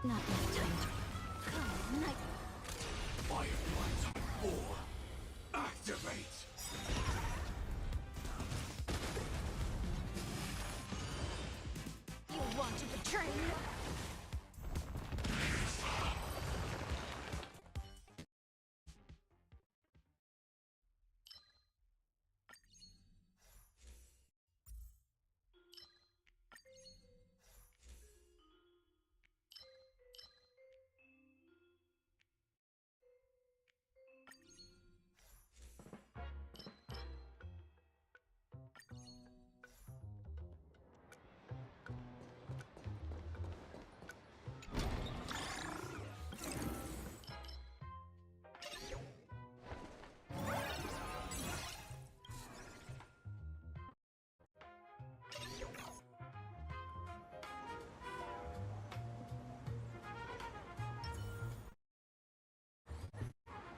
Not enough time to... Come, night... Firefly Type 4! Activate! You want to betray me?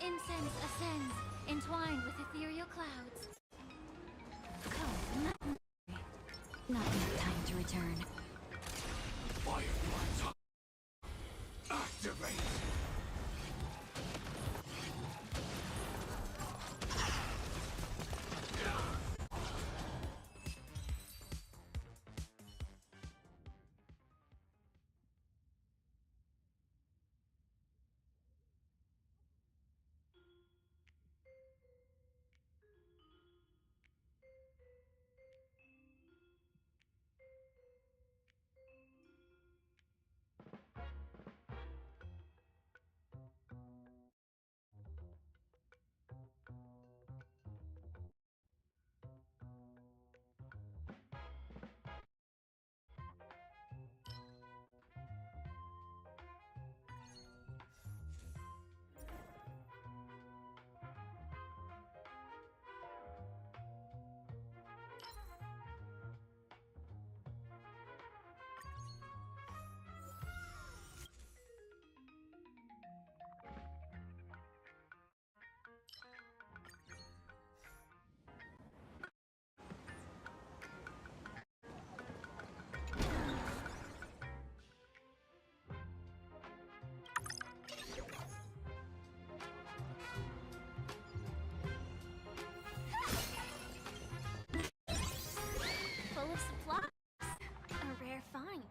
Incense ascends, entwined with ethereal clouds. Come, not enough time to return. Firefly Type... Activate! Full of supplies. A rare find.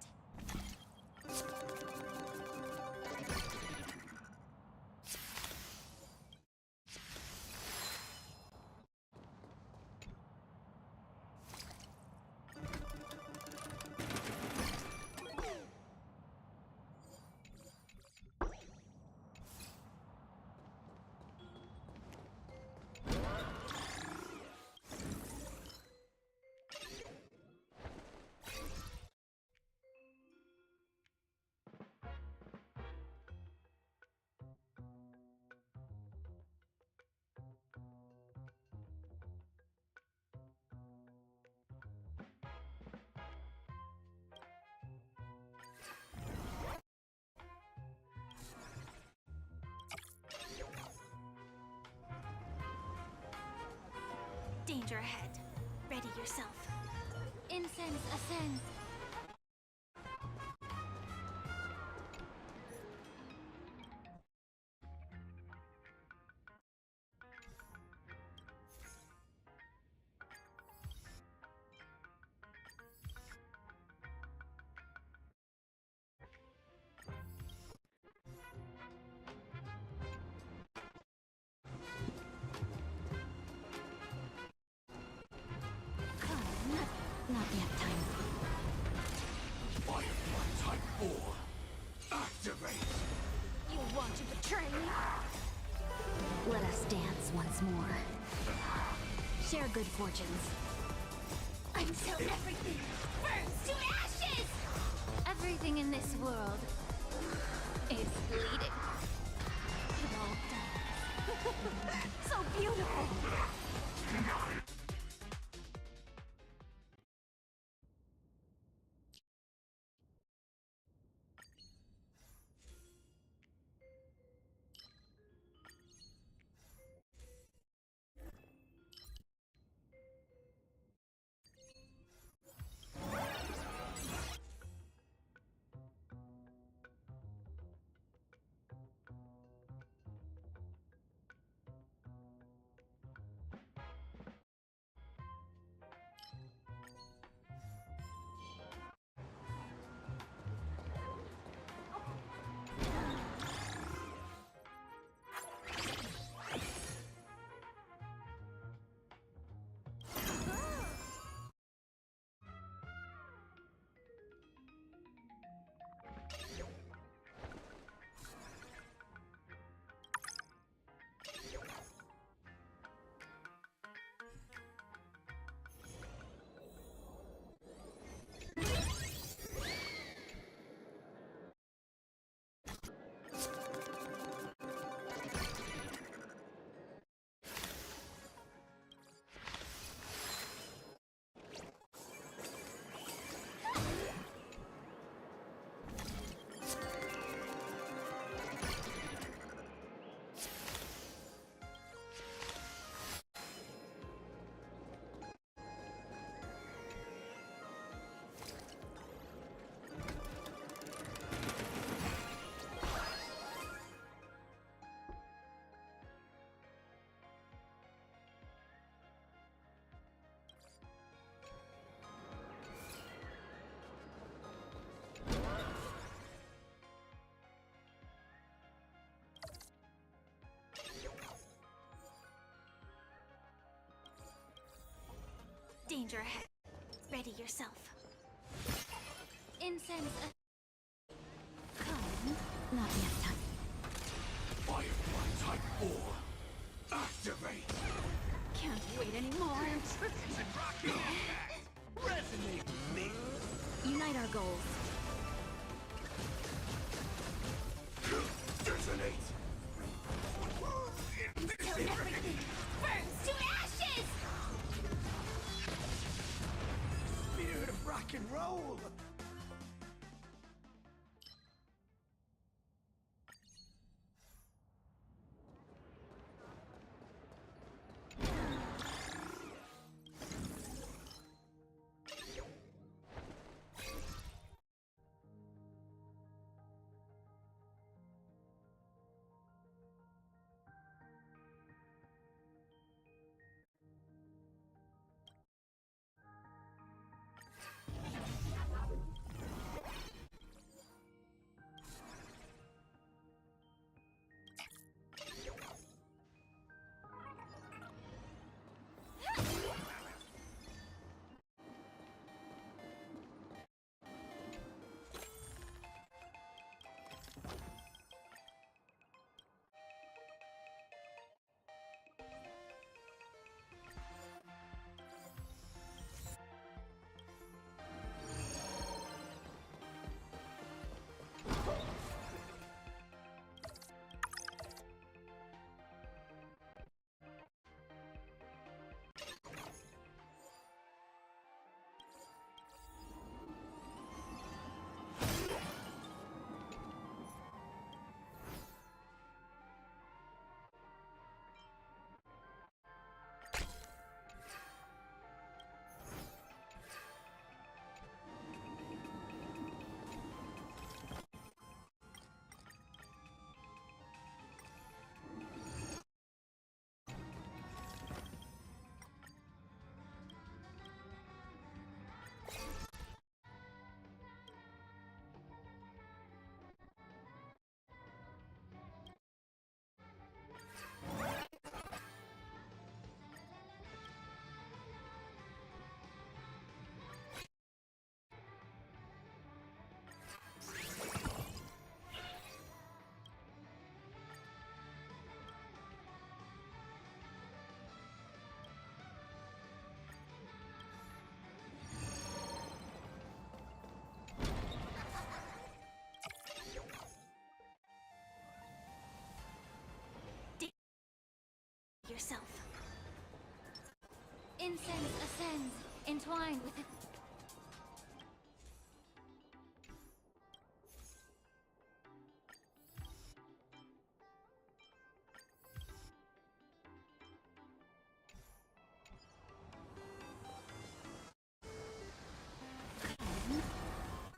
Danger ahead. Ready yourself. Incense ascends. Not yet time. Firefly Type 4! Activate! You want to betray me? Let us dance once more. Share good fortunes. Until everything burns to ashes! Everything in this world is bleeding. It all dies. So beautiful! danger ahead. Ready yourself. Incense. Come. Not yet time. Firefly Type 4. Activate! Can't wait anymore. Resonate with me! Unite our goals. Detonate! Till everything burns to ashes! Spirit of rock and roll! Yourself. Incense ascends, entwined with it.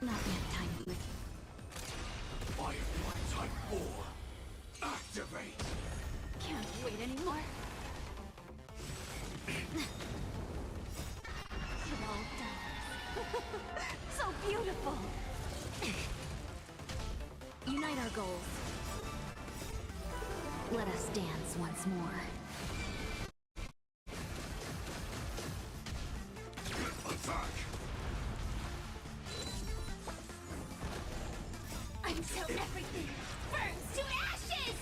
Not yet time with. Firefly Type 4. Activate! Can't wait anymore. It all done. So beautiful. Unite our goals. Let us dance once more. Attack! Until everything burns to ashes!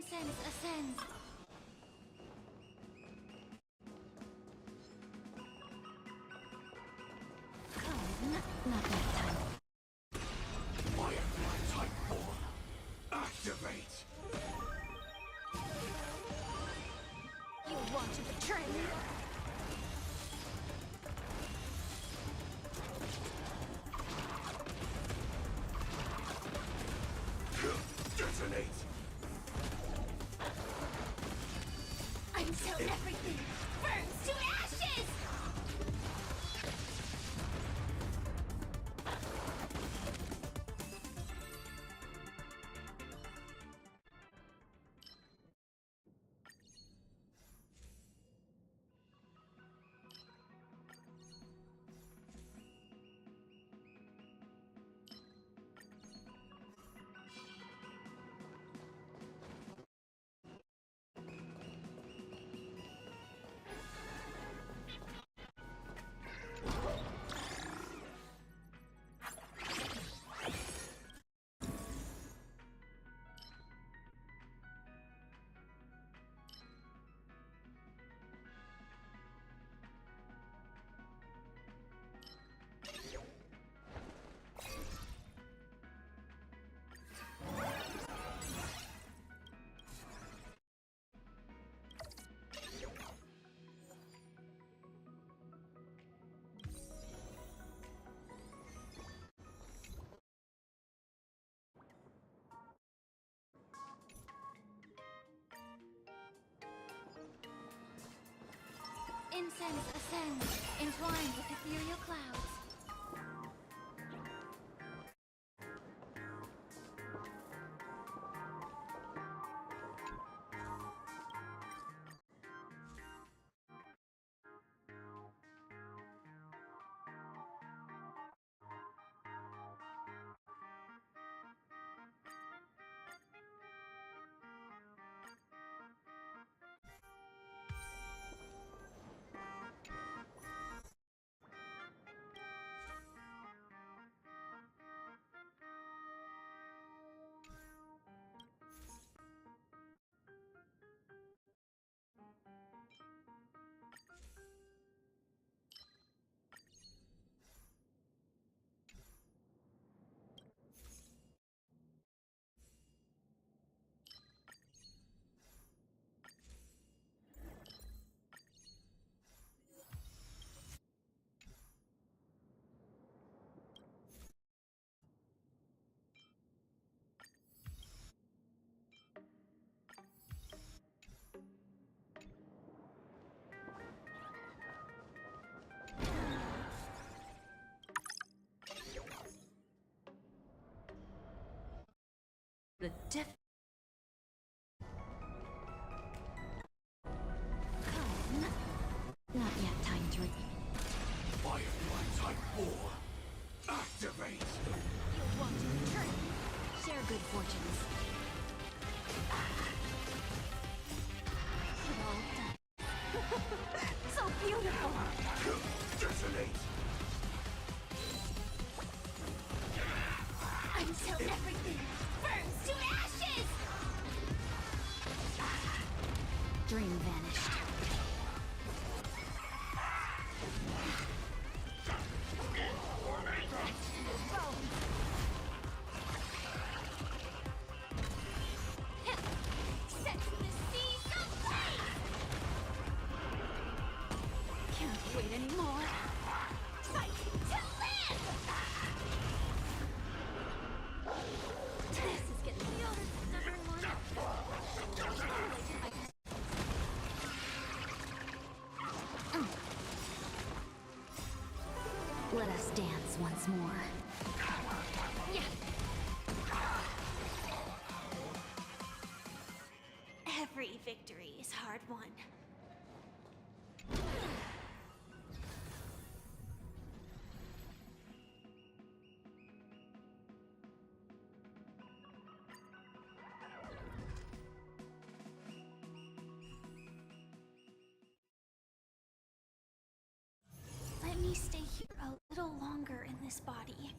Incense ascends. Come, not that time. Firefly Type 4. Activate! You want to betray me? Detonate! Until everything burns to ashes! Incense ascends, entwined with ethereal clouds. The def. Come. Not yet time to. Firefly Type 4. Activate! You'll want to return. Share good fortunes. It all done. So beautiful. Detonate! Until everything burns to ashes! Dream vanished. Set the seas ablaze! Can't wait anymore. Fight to live! This is getting stubborn one. Let us dance once more. Yeah. Every victory is hard won. Let me stay here a little longer in this body.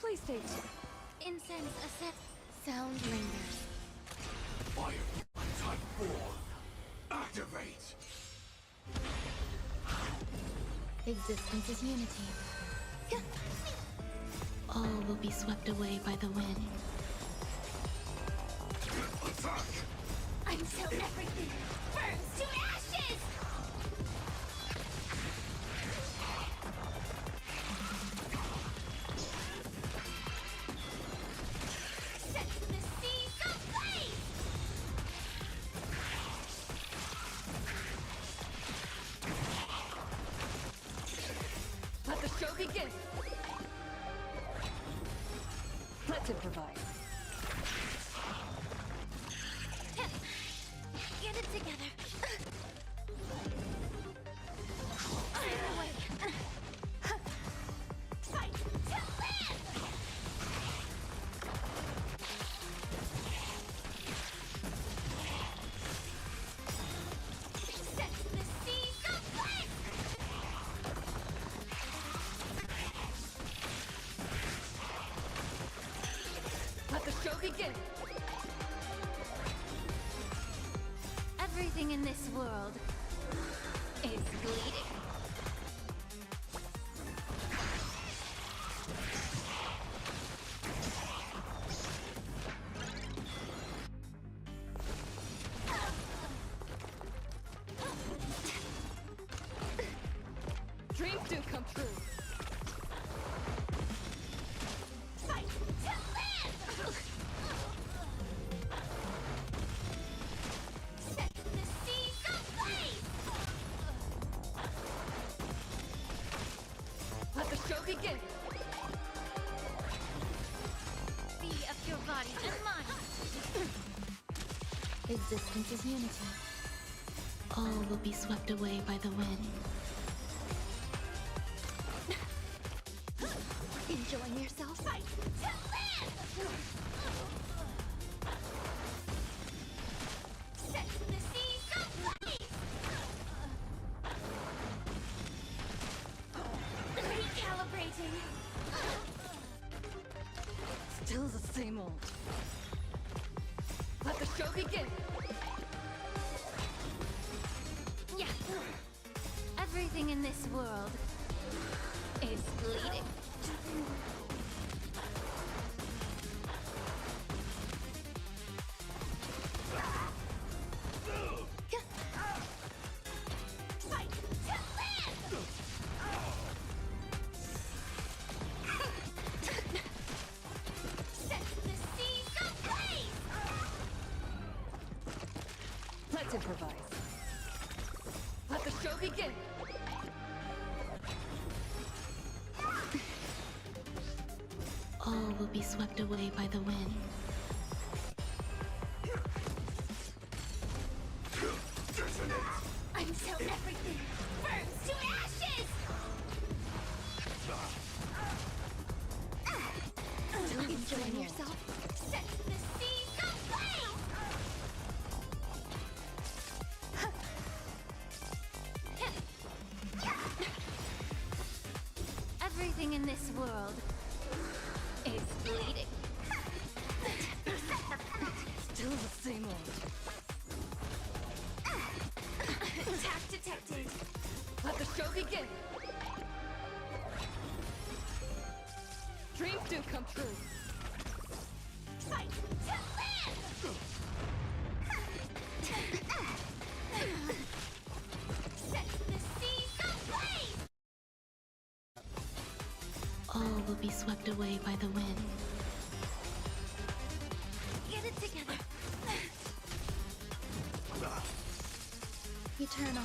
Please take. Incense ascent. Sound lingers. Firefly Type 4. Activate! Existence is unity. All will be swept away by the wind. Attack! Until everything burns to ashes! Set the seas ablaze! Let the show begin. Let's improvise. Get it together. Clear away. Fight to live! Set the seas ablaze! Let the show begin. Everything in this world is bleeding. Dreams do come true. Fight to live! Set the seas ablaze! Let the show begin. Be of your body and mind. Existence is unity. All will be swept away by the wind. Enjoying yourself? Fight to live! Set the seas ablaze! Recalibrating. Still the same old. Let the show begin. Yeah. Everything in this world is bleeding. Fight to live! Set the seas ablaze! Let's improvise. Let the show begin. All will be swept away by the wind. Detonate! Until everything burns to ashes! Still the Enjoying same old. yourself? Set the seas ablaze! Everything in this world is bleeding. Still the same old. Attack detected. Let the show begin. Dreams do dream come true. Fight to live! Set the seas ablaze! All will be swept away by the wind. Get it together. Eternal.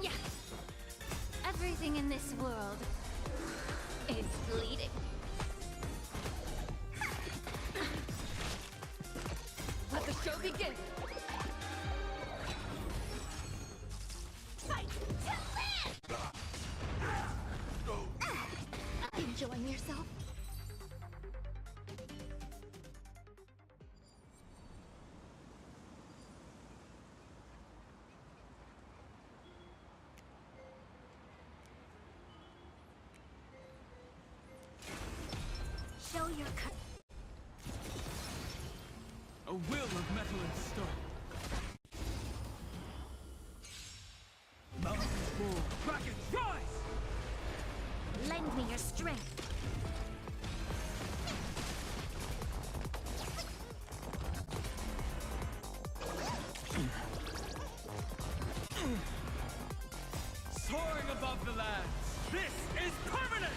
Yeah. Everything in this world is bleeding. Let the show begin. Fight to live! Enjoying yourself? Show your cut. A will of metal and stone. Mountains roar, dragons rise! Lend me your strength. Soaring above the lands, this is permanent!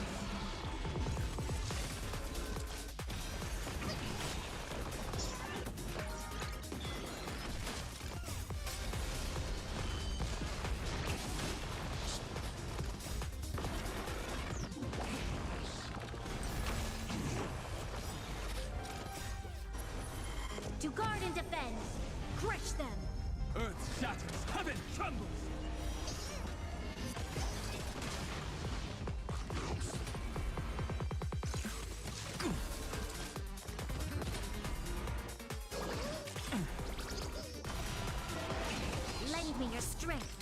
To guard and defend. Crush them. Earth shatters, heaven trembles! Lend me your strength.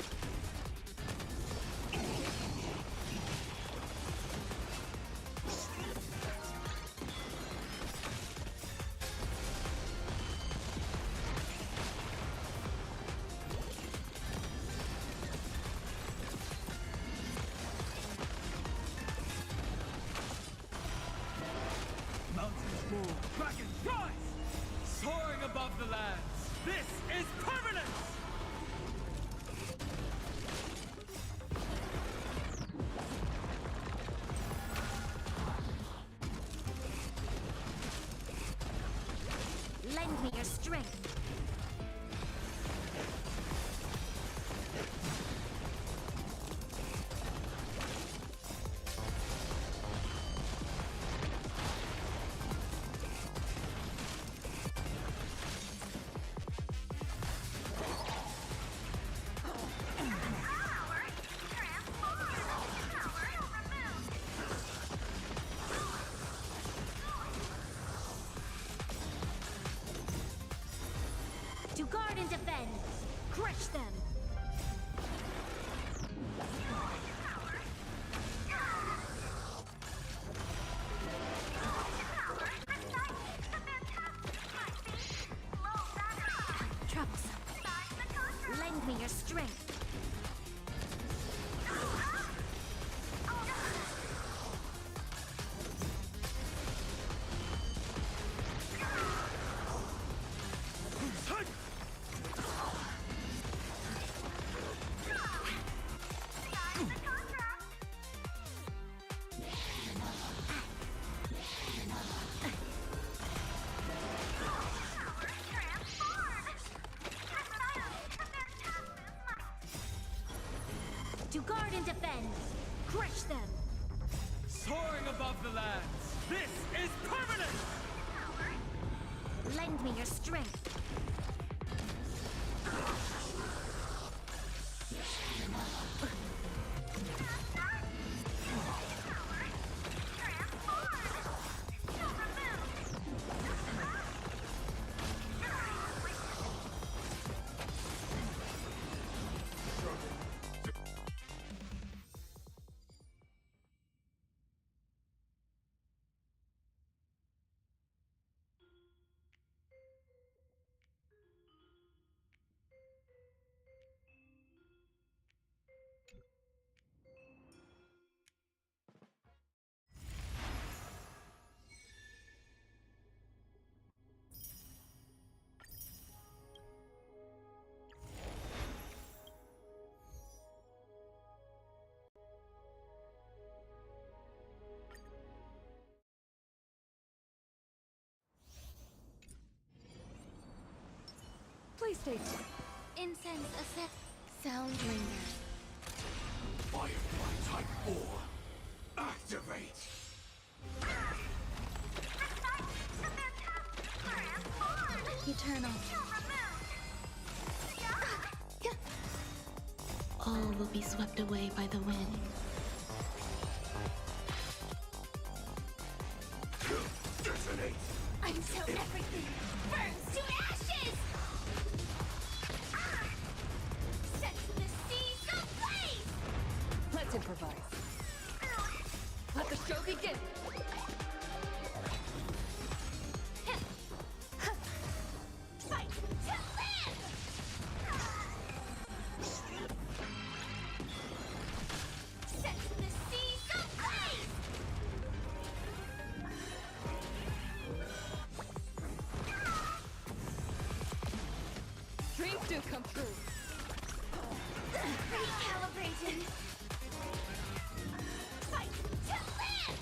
Mountains roar, dragons rise! Soaring above the lands, this is permanent! Lend me your strength. To guard and defend. Crush them. Troublesome. Lend me your strength. To guard and defend. Crush them. Soaring above the lands, this is permanent! Lend me your strength. Stay tuned. Incense ascend. Sound linger. Firefly Type 4. Activate! Eternal. All will be swept away by the wind. Detonate! Until everything burns to ashes! Set the seas ablaze! Let's improvise. Let the show begin. Fight to live! Set the seas ablaze! Dreams do come true. Recalibrating! Fight to live!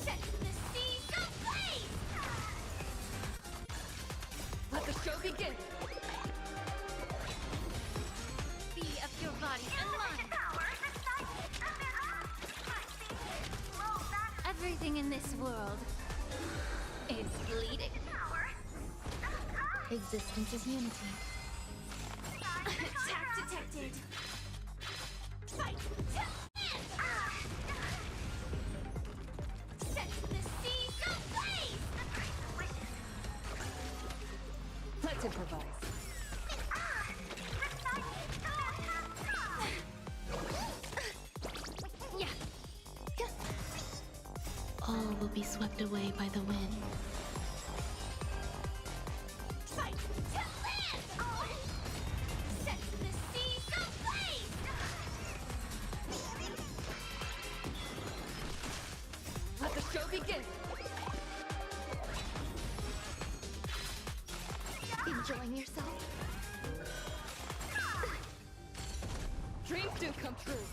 Set the seas ablaze! Let the show begin. Be of your body and mind! Everything in this world is bleeding. Existence is unity. Attack detected! Fight to live! Set the seas ablaze! Let's improvise. Yeah! All will be swept away by the wind. Fight to live! Set the seas ablaze! Let the show begin. Enjoying yourself? Dreams do come true.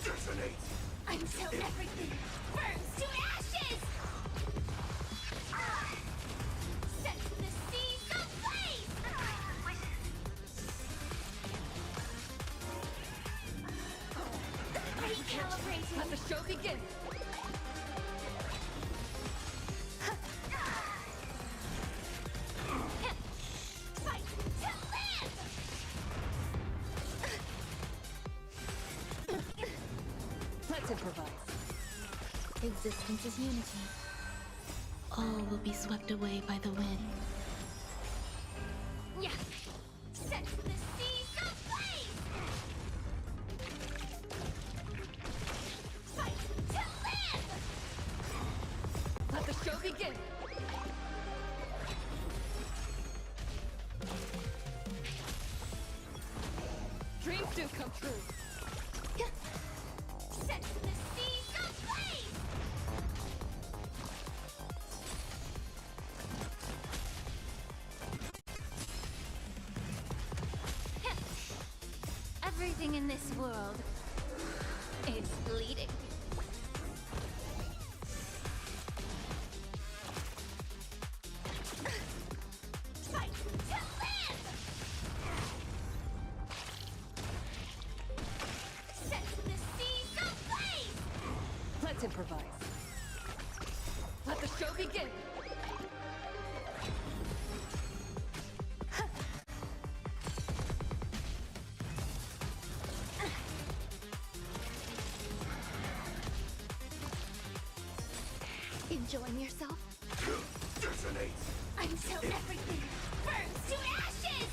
Detonate! Until everything burns to ashes! Set the seas ablaze! Recalibrating! Let the show begin. Fight to live! Let's improvise. Existence is unity. All will be swept away by the wind. Yeah! Set the seas ablaze! Fight to live! Let the show begin. Dreams do come true. Set the seas ablaze! Everything in this world is bleeding. Fight to live! Set the seas ablaze! Let's improvise. Let the show begin. Enjoying yourself? Detonate! Until everything burns to ashes!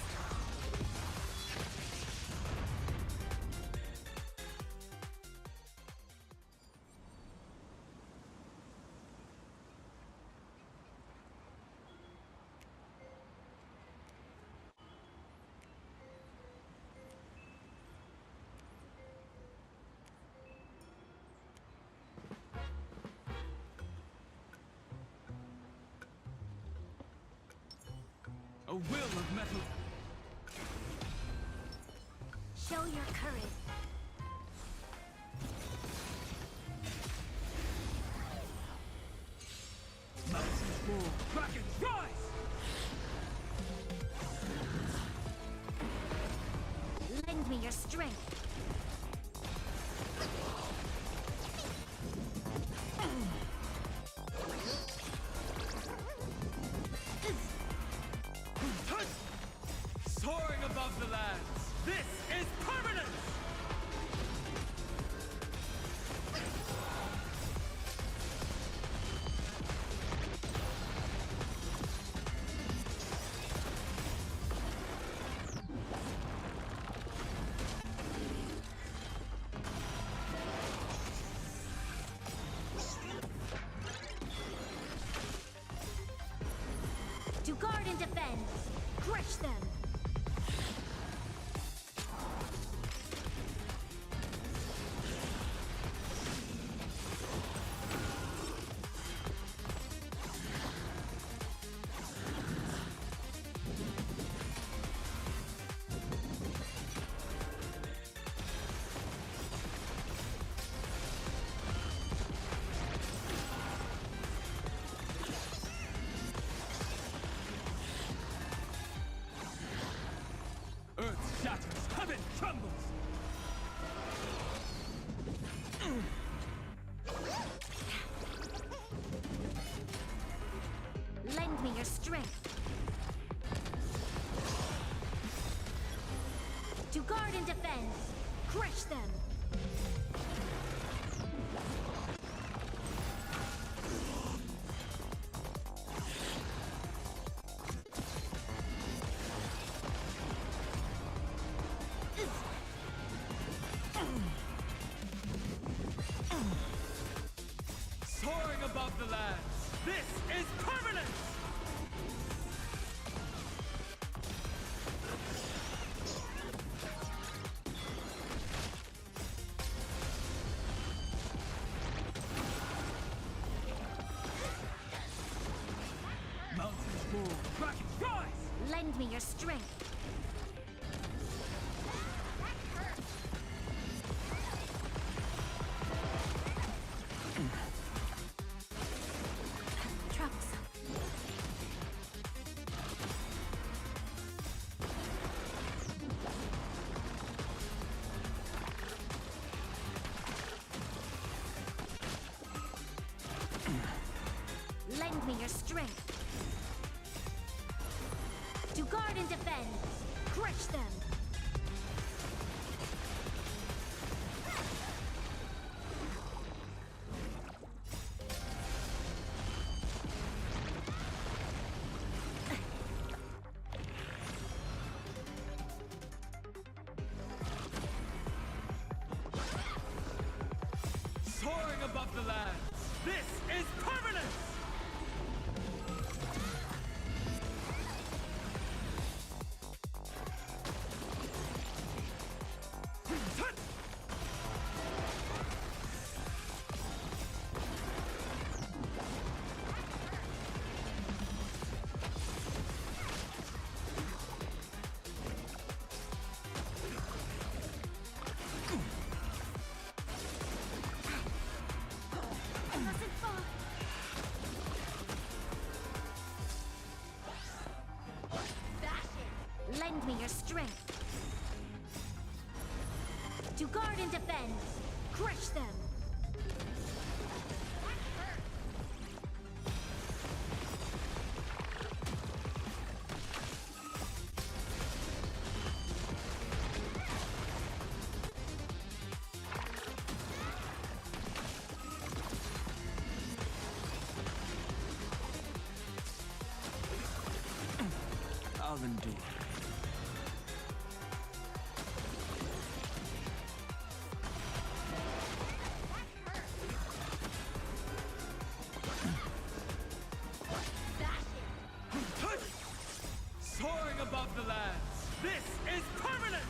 A will of metal. Show your courage. fall. Dragons rise! Lend me your strength. Soaring above the lands. This is permanence! To guard and defend. Crush them. Earth shatters, heaven trembles! Lend me your strength. To guard and defend. Crush them. Soaring above the lands. This is permanence! Mountains fall, dragons rise! Lend me your strength. Troublesome. Lend me your strength. To guard and defend. Crush them. Soaring above the lands. This is permanence! I mustn't fall. Lend me your strength. To guard and defend. Crush them. I'll endure. Soaring above the lands. This is permanence!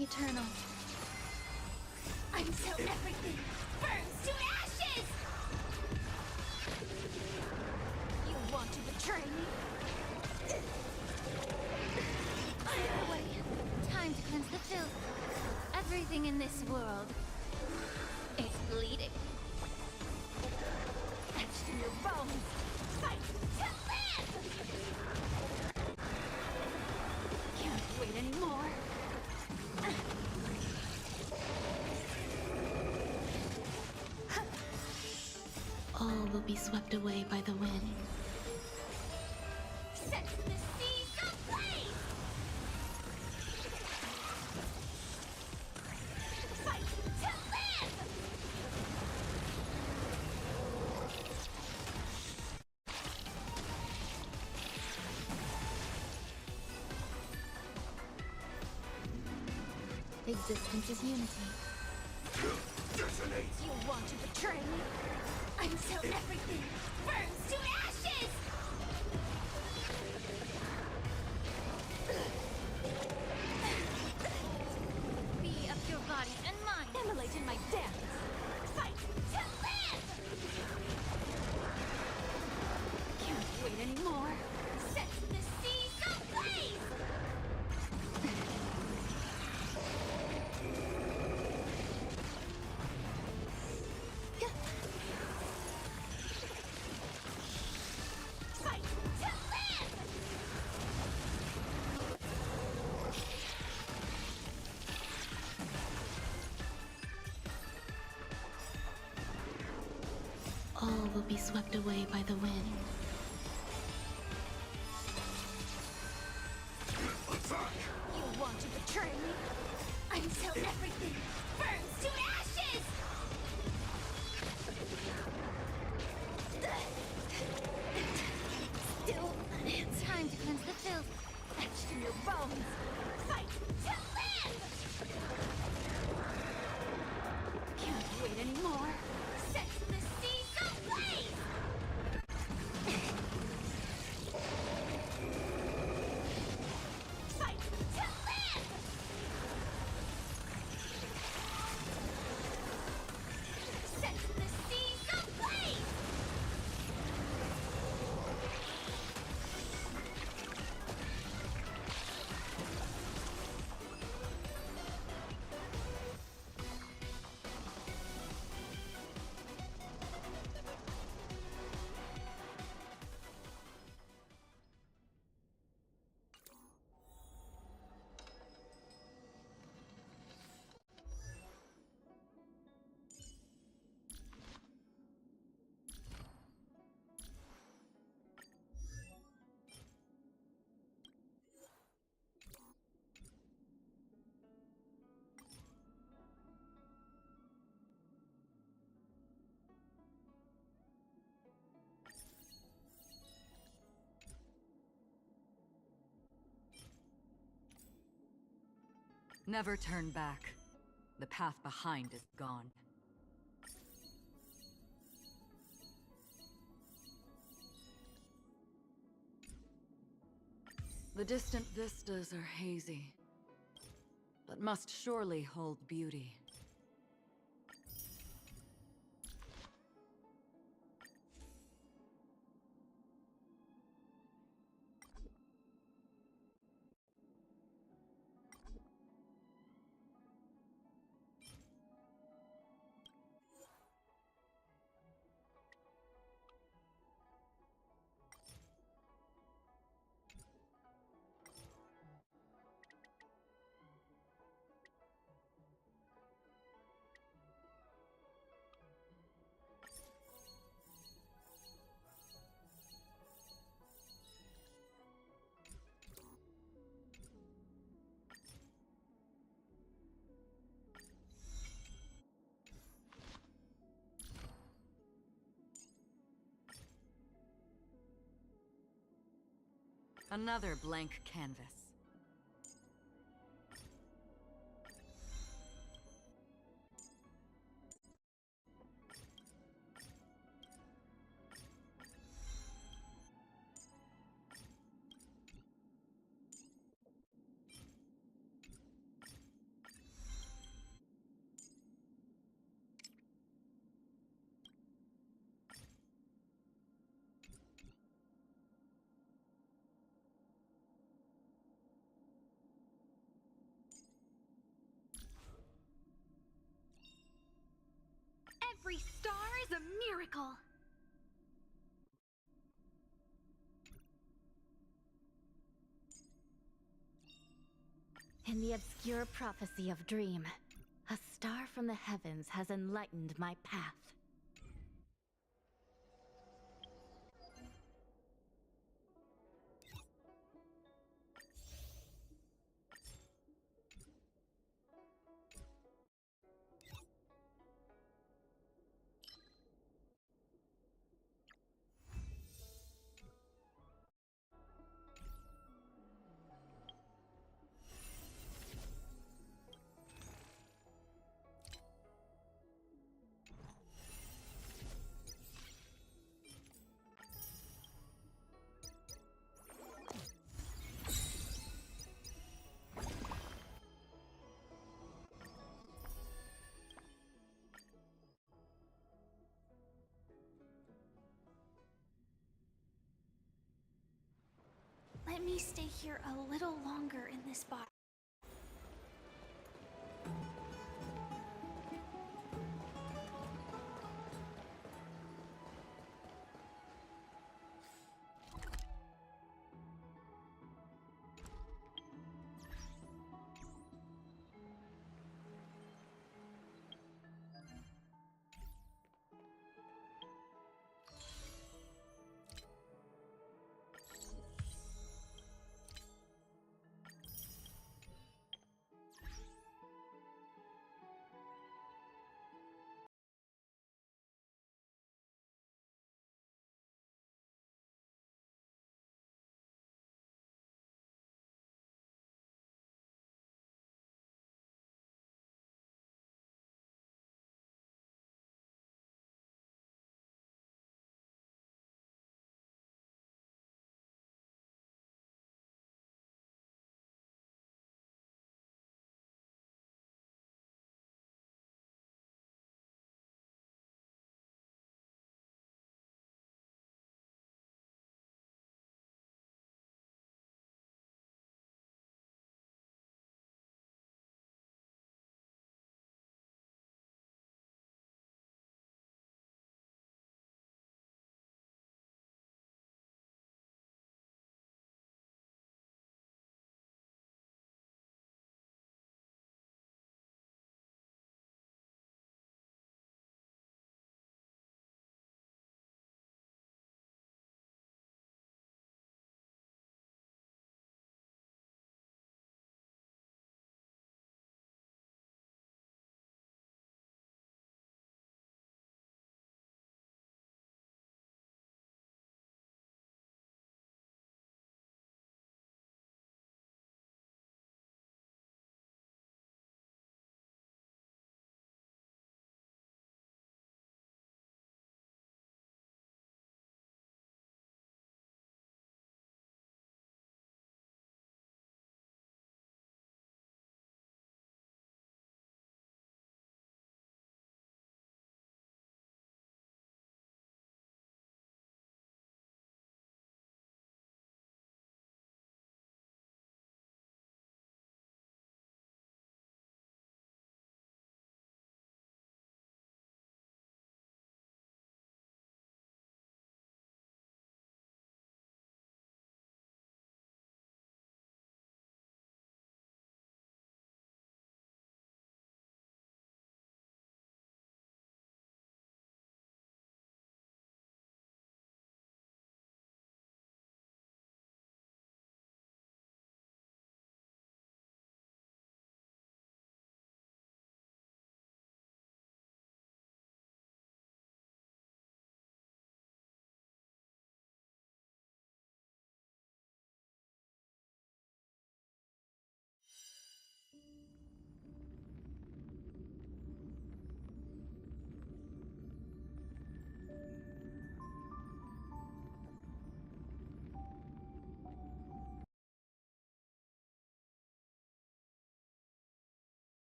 Eternal. Until everything burns to ashes! You want to betray me? Clear the way. Time to cleanse the filth. Everything in this world is bleeding. Etched in your bones. Fight to live! Can't wait anymore. All will be swept away by the wind. Set the seas ablaze! Fight to live! Existence is unity. Detonate! You want to betray me? Until everything burns to ashes! Be of your body and mind. Immolate in my dance. Fight to live! Can't wait anymore. Set the seas ablaze! Fight to live! All will be swept away by the wind. Attack! You want to betray me? Until everything burns to ashes! Still, it's time to cleanse the filth. Etched in your bones. Fight to live! Can't wait anymore. Set the seas ablaze! Fight to live! Set the seas ablaze! Never turn back. The path behind is gone. The distant vistas are hazy, but must surely hold beauty. Another blank canvas. miracle! In the obscure prophecy of Dream, a star from the heavens has enlightened my path. Let me stay here a little longer in this box.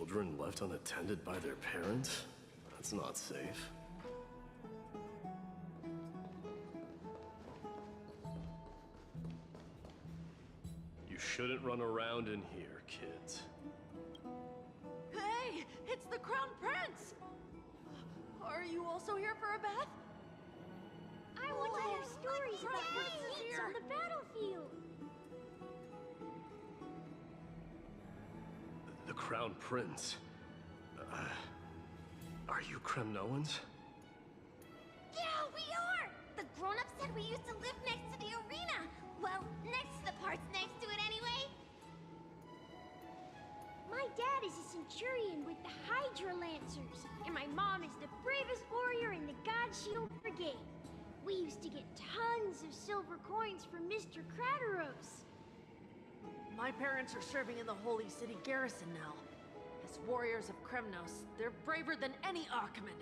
Children left unattended by their parents? That's not safe. You shouldn't run around in here, kids. Hey! It's the Crown Prince! Are you also here for a bath? I want to hear stories about your feats on the battlefield. The Crown Prince. Are you Kremnoans? Yeah, we are! The grown-ups said we used to live next to the arena. Well, next to the parts next to it anyway. My dad is a centurion with the Hydra Lancers, and my mom is the bravest warrior in the God Shield Brigade. We used to get tons of silver coins from Mr. Crateros. My parents are serving in the Holy City garrison now. As warriors of Kremnos, they're braver than any Achaemen.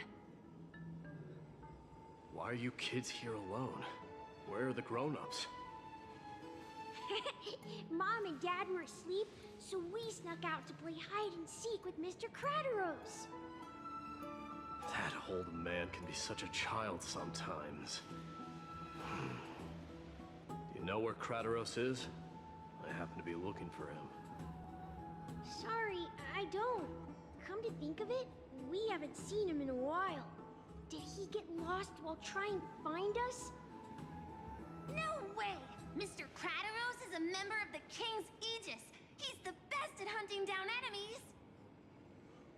Why are you kids here alone? Where are the grown-ups? Mom and Dad were asleep, so we snuck out to play hide and seek with Mr. Crateros. That old man can be such a child sometimes. Do you know where Crateros is? I happen to be looking for him. Sorry, I don't. Come to think of it, we haven't seen him in a while. Did he get lost while trying to find us? No way! Mr. Crateros is a member of the King's Aegis. He's the best at hunting down enemies.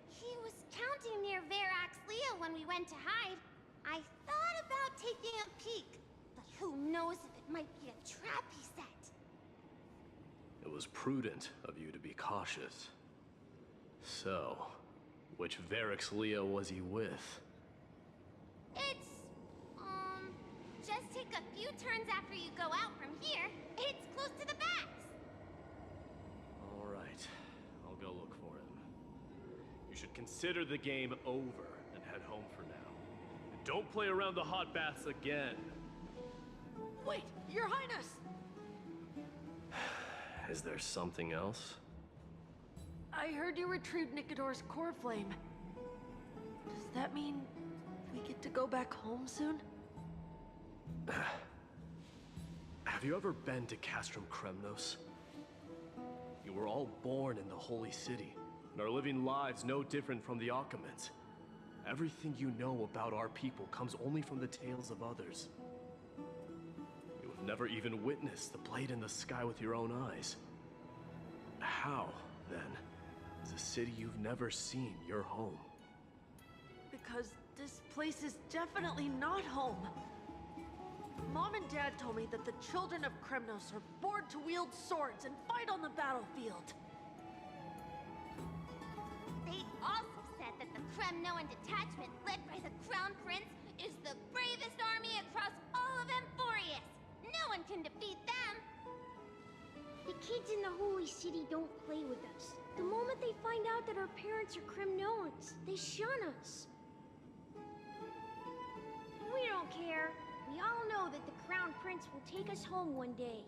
He was counting near Verax Leo when we went to hide. I thought about taking a peek, but who knows if it might be a trap he set. It was prudent of you to be cautious. So, which Verax Leo was he with? It's, just take a few turns after you go out from here. It's close to the backs. All right, I'll go look for him. You should consider the game over and head home for now. And don't play around the hot baths again. Wait, Your Highness! Is there something else? I heard you retrieved Nikador's core flame. Does that mean we get to go back home soon? Have you ever been to Castrum Kremnos? You were all born in the Holy City, and are living lives no different from the Achaemens. Everything you know about our people comes only from the tales of others. You have never even witnessed the blade in the sky with your own eyes. How, then, is a city you've never seen your home? Because this place is definitely not home. Mom and Dad told me that the children of Kremnos are born to wield swords and fight on the battlefield. They also said that the Kremnoan detachment led by the Crown Prince is the bravest army across all of Emphorius. No one can defeat them. The kids in the Holy City don't play with us. The moment they find out that our parents are Kremnoans, they shun us. We don't care. We all know that the Crown Prince will take us home one day.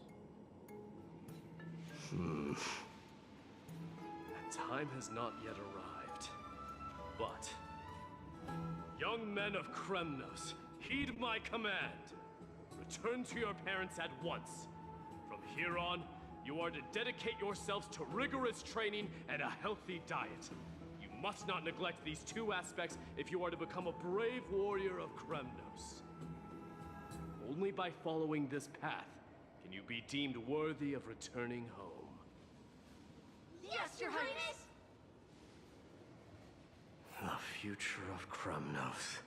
That time has not yet arrived. But, young men of Kremnos, heed my command. Return to your parents at once. From here on, you are to dedicate yourselves to rigorous training and a healthy diet. You must not neglect these two aspects if you are to become a brave warrior of Kremnos. Only by following this path can you be deemed worthy of returning home. Yes, Your Highness! The future of Kremnos.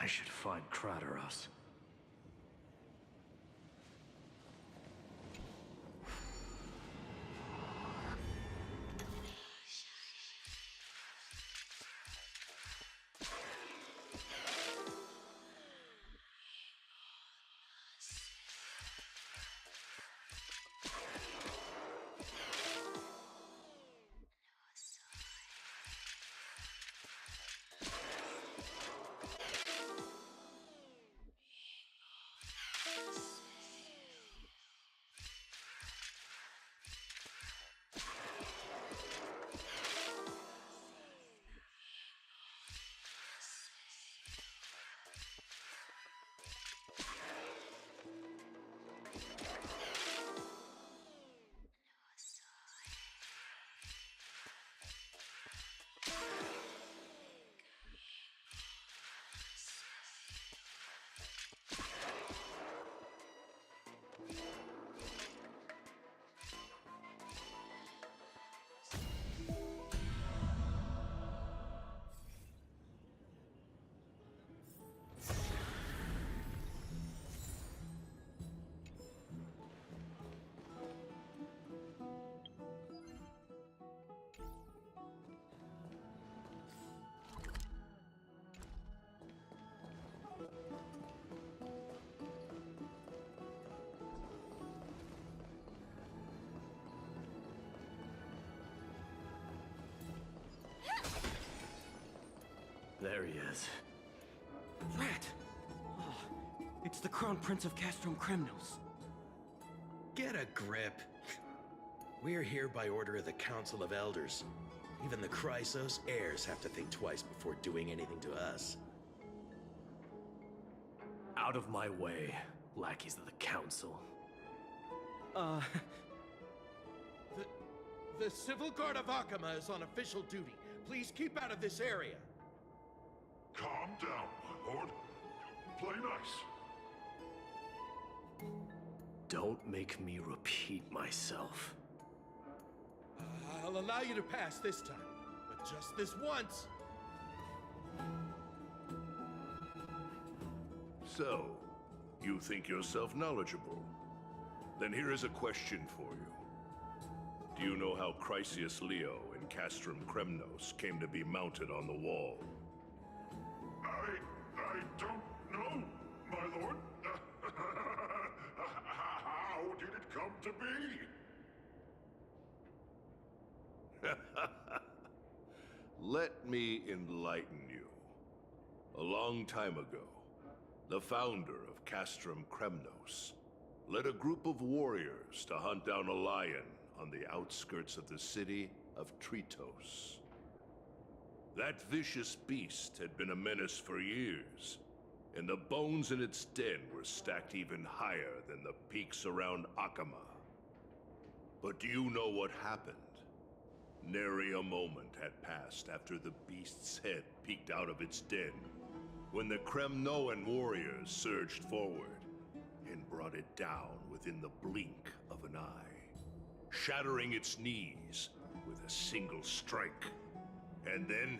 I should find Crateros. is. Rat! Oh, it's the Crown Prince of Castrum Kremnos. Get a grip. We're here by order of the Council of Elders. Even the Chrysos heirs have to think twice before doing anything to us. Out of my way, lackeys of the council. The Civil Guard of Akama is on official duty. Please keep out of this area. Calm down, my lord. Play nice. Don't make me repeat myself. I'll allow you to pass this time, but just this once. So, you think yourself knowledgeable? Then here is a question for you. Do you know how Chrysius Leo in Castrum Kremnos came to be mounted on the wall? I don't know, my lord. How did it come to be? Let me enlighten you. A long time ago, the founder of Castrum Kremnos led a group of warriors to hunt down a lion on the outskirts of the city of Tritos. That vicious beast had been a menace for years, and the bones in its den were stacked even higher than the peaks around Akama. But do you know what happened? Nary a moment had passed after the beast's head peeked out of its den, when the Kremnoan warriors surged forward and brought it down within the blink of an eye, shattering its knees with a single strike. And then...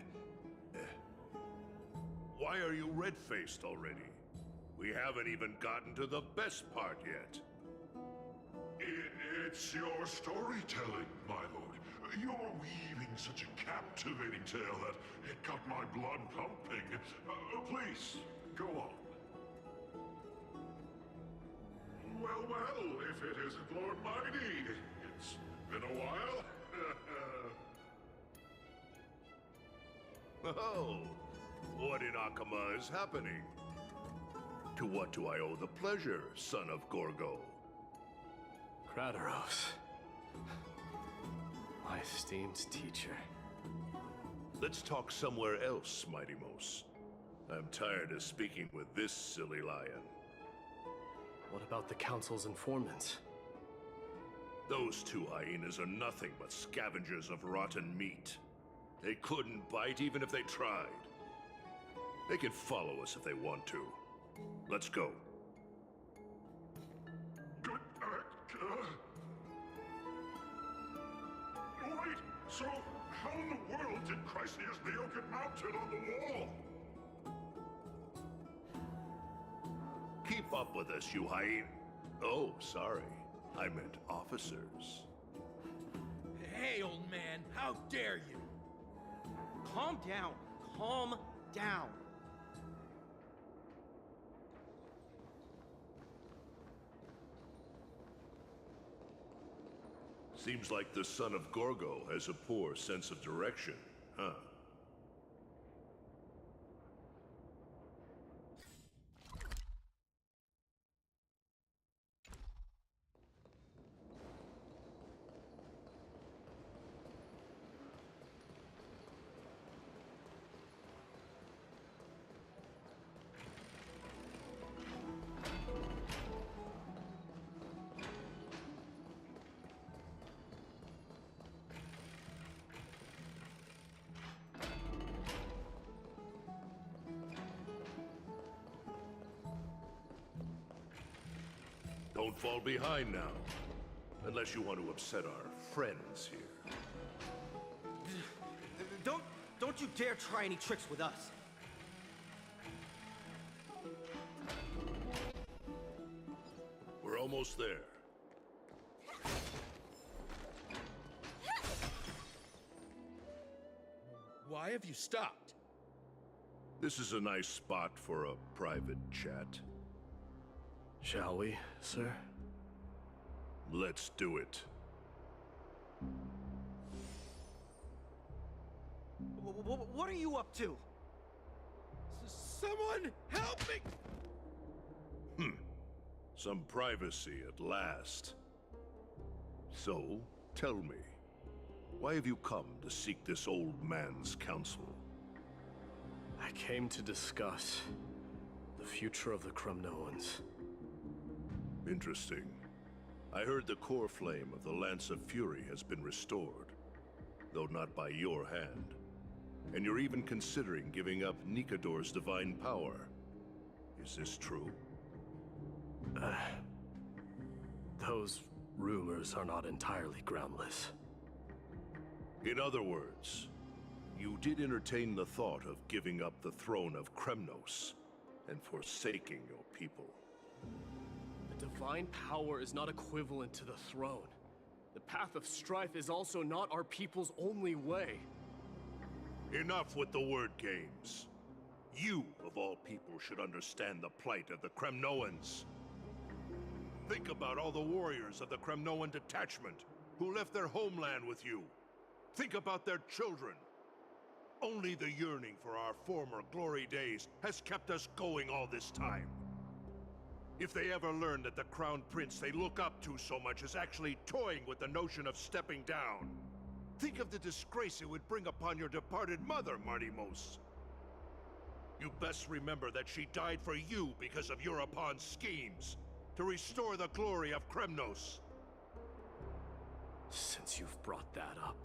why are you red-faced already? We haven't even gotten to the best part yet. It's your storytelling, my lord. You're weaving such a captivating tale that it got my blood pumping. Please, go on. Well, if it isn't Lord Mighty. It's been a while. Oh, what in Akama is happening? To what do I owe the pleasure, son of Gorgo? Krataros. My esteemed teacher. Let's talk somewhere else, Mighty Mos. I'm tired of speaking with this silly lion. What about the council's informants? Those two hyenas are nothing but scavengers of rotten meat. They couldn't bite even if they tried. They can follow us if they want to. Let's go. Good. Wait, so how in the world did Chrysius Leo get mounted on the wall? Keep up with us, you hyena. Oh, sorry. I meant officers. Hey, old man, how dare you? Calm down. Calm down. Seems like the son of Gorgo has a poor sense of direction, huh? Don't fall behind now. Unless you want to upset our friends here. Don't you dare try any tricks with us. We're almost there. Why have you stopped? This is a nice spot for a private chat. Shall we, sir? Let's do it. What are you up to? Someone help me! Some privacy at last. So, tell me, why have you come to seek this old man's counsel? I came to discuss the future of the Kremnoans. Interesting. I heard the core flame of the Lance of Fury has been restored, though not by your hand. And you're even considering giving up Nikador's divine power. Is this true? Those rumors are not entirely groundless. In other words, you did entertain the thought of giving up the throne of Kremnos and forsaking your people. The divine power is not equivalent to the throne. The path of strife is also not our people's only way. Enough with the word games. You, of all people, should understand the plight of the Kremnoans. Think about all the warriors of the Kremnoan detachment who left their homeland with you. Think about their children. Only the yearning for our former glory days has kept us going all this time. If they ever learn that the crown prince they look up to so much is actually toying with the notion of stepping down, think of the disgrace it would bring upon your departed mother, Martimos. You best remember that she died for you because of Europon's schemes to restore the glory of Kremnos. Since you've brought that up,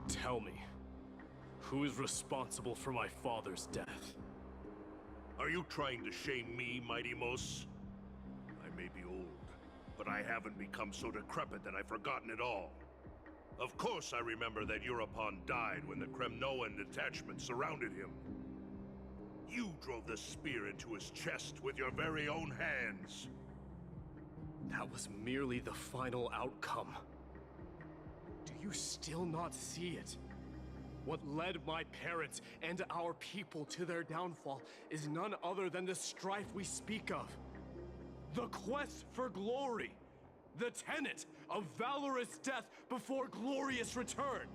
tell me, who is responsible for my father's death? Are you trying to shame me, Martimos? I may be old, but I haven't become so decrepit that I've forgotten it all. Of course I remember that Europon died when the Kremnoan detachment surrounded him. You drove the spear into his chest with your very own hands. That was merely the final outcome. Do you still not see it? What led my parents and our people to their downfall is none other than the strife we speak of. The quest for glory. The tenet of valorous death before glorious return.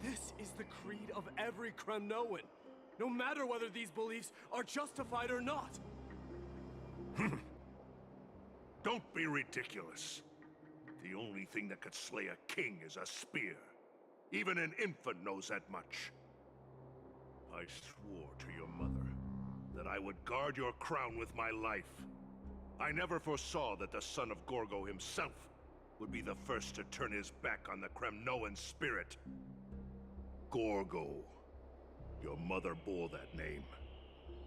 This is the creed of every Kremnoan, no matter whether these beliefs are justified or not. Don't be ridiculous. The only thing that could slay a king is a spear. Even an infant knows that much. I swore to your mother that I would guard your crown with my life. I never foresaw that the son of Gorgo himself would be the first to turn his back on the Kremnoan spirit. Gorgo. Your mother bore that name.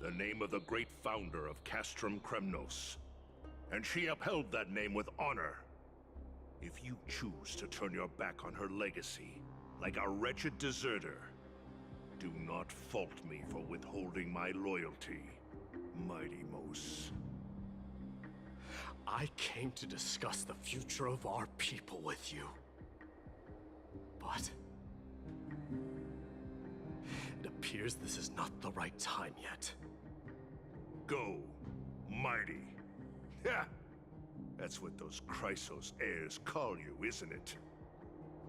The name of the great founder of Castrum Kremnos. And she upheld that name with honor. If you choose to turn your back on her legacy, like a wretched deserter, do not fault me for withholding my loyalty, Martimos. I came to discuss the future of our people with you. But it appears this is not the right time yet. Go, mighty. Yeah, that's what those Chrysos heirs call you, isn't it?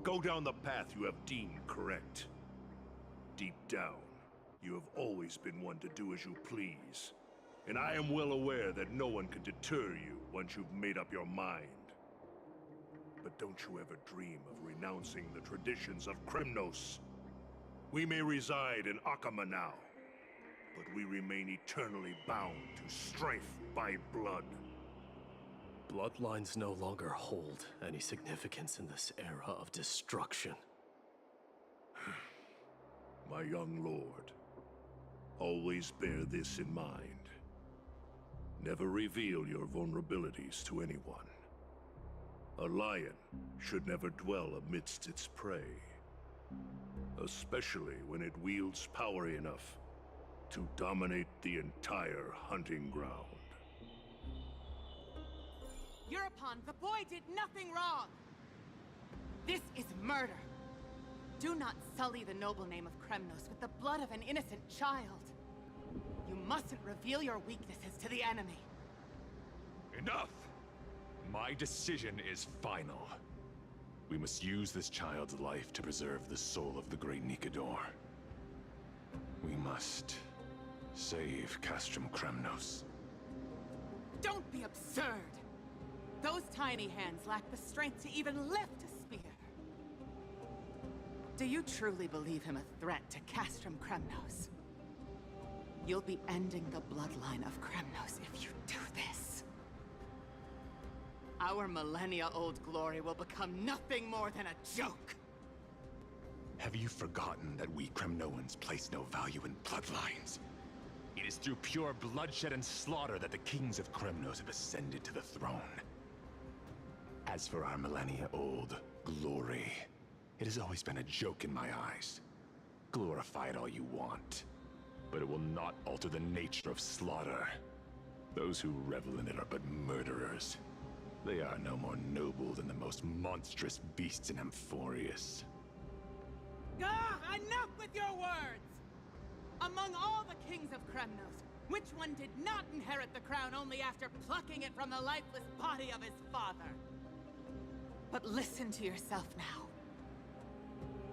Go down the path you have deemed correct. Deep down, you have always been one to do as you please. And I am well aware that no one can deter you once you've made up your mind. But don't you ever dream of renouncing the traditions of Kremnos. We may reside in Akama now, but we remain eternally bound to strife by blood. Bloodlines no longer hold any significance in this era of destruction. My young lord, always bear this in mind. Never reveal your vulnerabilities to anyone. A lion should never dwell amidst its prey, especially when it wields power enough to dominate the entire hunting ground. Europon, the boy did nothing wrong! This is murder! Do not sully the noble name of Kremnos with the blood of an innocent child. You mustn't reveal your weaknesses to the enemy. Enough! My decision is final. We must use this child's life to preserve the soul of the great Nikador. We must save Castrum Kremnos. Don't be absurd! Those tiny hands lack the strength to even lift a spear. Do you truly believe him a threat to Castrum Kremnos? You'll be ending the bloodline of Kremnos if you do this. Our millennia-old glory will become nothing more than a joke. Have you forgotten that we Kremnoans place no value in bloodlines? It is through pure bloodshed and slaughter that the kings of Kremnos have ascended to the throne. As for our millennia-old glory, it has always been a joke in my eyes. Glorify it all you want, but it will not alter the nature of slaughter. Those who revel in it are but murderers. They are no more noble than the most monstrous beasts in Amphorius. Ah, enough with your words! Among all the kings of Kremnos, which one did not inherit the crown only after plucking it from the lifeless body of his father? But listen to yourself now.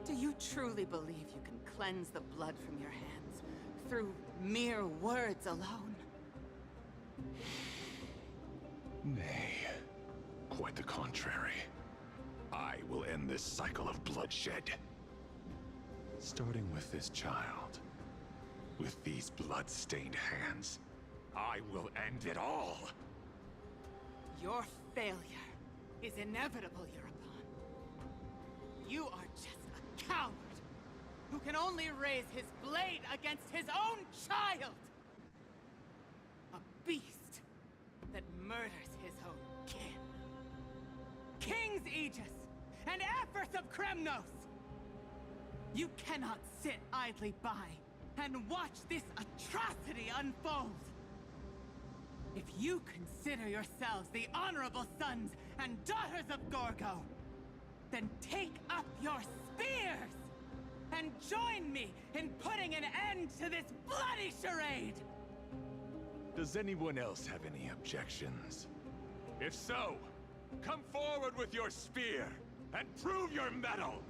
Do you truly believe you can cleanse the blood from your hands through mere words alone? Nay, quite the contrary. I will end this cycle of bloodshed. Starting with this child. With these blood-stained hands, I will end it all! Your failure is inevitable, European. You are just a coward who can only raise his blade against his own child! A beast that murders his own kin. King's Aegis and Empress of Kremnos! You cannot sit idly by and watch this atrocity unfold. If you consider yourselves the honorable sons and daughters of Gorgo, then take up your spears and join me in putting an end to this bloody charade! Does anyone else have any objections? If so, come forward with your spear and prove your mettle!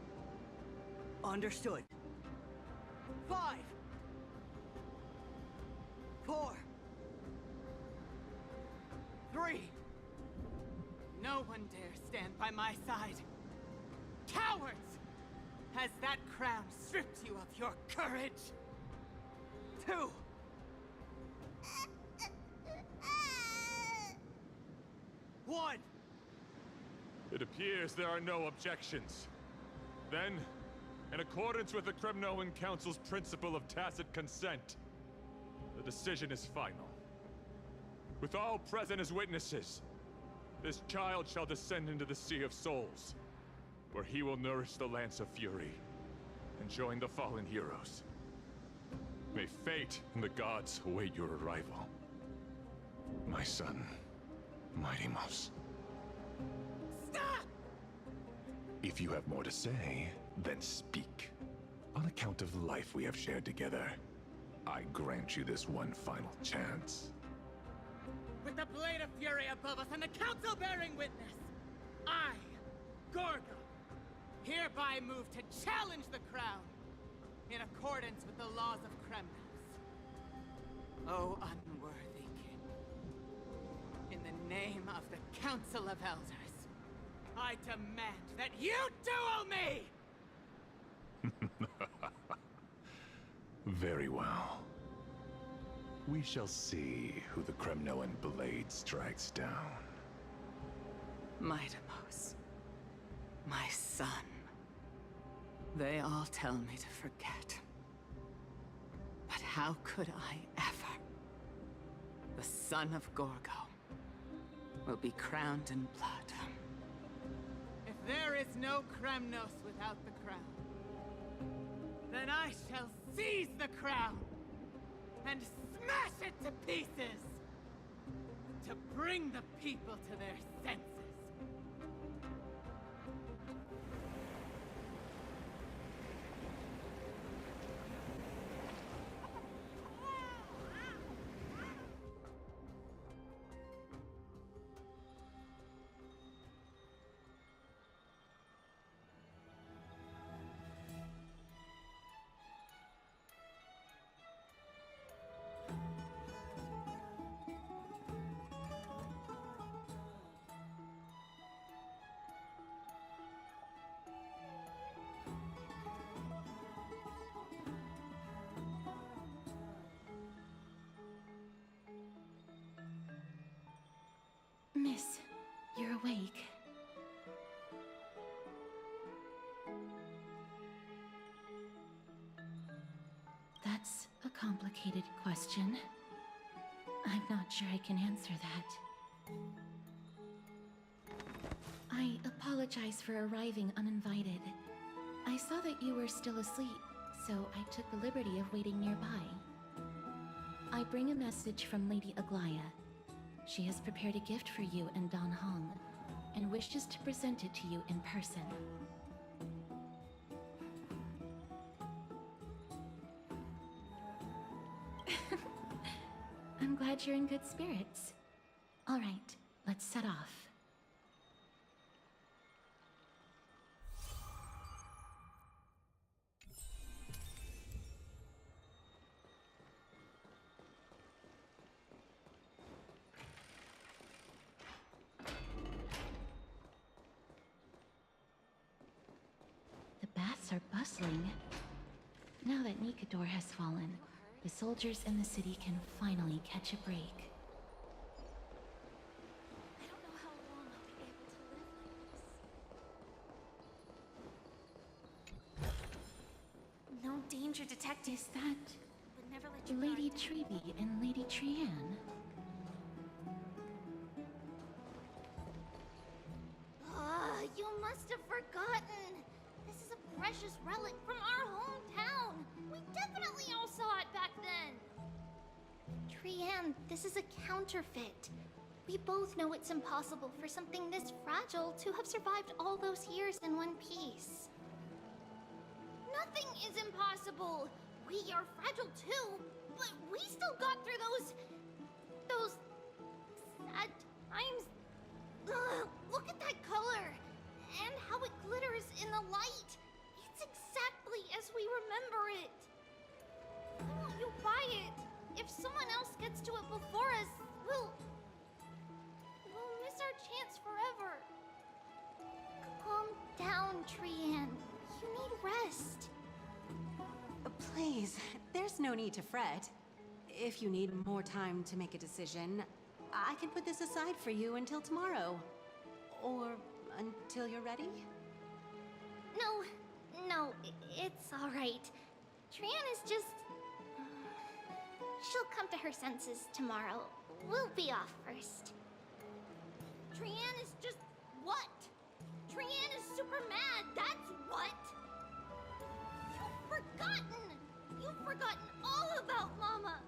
Understood. 5, 4, 3. No one dare stand by my side. Cowards! Has that crown stripped you of your courage? 2. One. It appears there are no objections. Then, in accordance with the Kremnoan Council's principle of tacit consent, the decision is final. With all present as witnesses, this child shall descend into the Sea of Souls, where he will nourish the Lance of Fury and join the fallen heroes. May fate and the gods await your arrival. My son, Mighty-Mouse. Stop! If you have more to say, then speak. On account of the life we have shared together, I grant you this one final chance. With the Blade of Fury above us and the Council bearing witness, I, Gorgo, hereby move to challenge the crown in accordance with the laws of Kremnos. O unworthy king, in the name of the Council of Elders, I demand that you duel me! Very well. We shall see who the Kremnoan blade strikes down. Mighty-Mouse, my son. They all tell me to forget. But how could I ever? The son of Gorgo will be crowned in blood. If there is no Kremnos without the crown, then I shall seize the crown and smash it to pieces to bring the people to their senses. Miss, you're awake. That's a complicated question. I'm not sure I can answer that. I apologize for arriving uninvited. I saw that you were still asleep, so I took the liberty of waiting nearby. I bring a message from Lady Aglaya. She has prepared a gift for you and Don Hong, and wishes to present it to you in person. I'm glad you're in good spirits. All right, let's set off. The baths are bustling. Now that Nikador has fallen, the soldiers in the city can finally catch a break. I don't know how long I'll be able to live like this. No danger detected. Is that Would never let you Lady guard. Treby and Lady Trianne? Ah, you must have forgotten. This is a precious relic from our hometown. We definitely all saw it back then. Trianne, this is a counterfeit. We both know it's impossible for something this fragile to have survived all those years in one piece. Nothing is impossible. We are fragile too, but we still got through those sad times. Ugh, look at that color and how it glitters in the light. It's exactly as we remember it. Why won't you buy it? If someone else gets to it before us, we'll miss our chance forever. Calm down, Trianne. You need rest. Please, there's no need to fret. If you need more time to make a decision, I can put this aside for you until tomorrow. Or until you're ready? No, it's all right. Trianne is just... She'll come to her senses tomorrow. We'll be off first. Trianne is just... what? Trianne is super mad, that's what! You've forgotten all about Mama!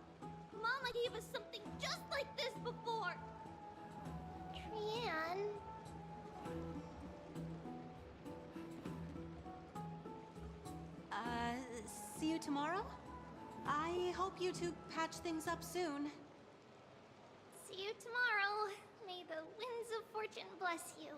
Mama gave us something just like this before! Trianne... See you tomorrow? I hope you two patch things up soon. See you tomorrow. May the winds of fortune bless you.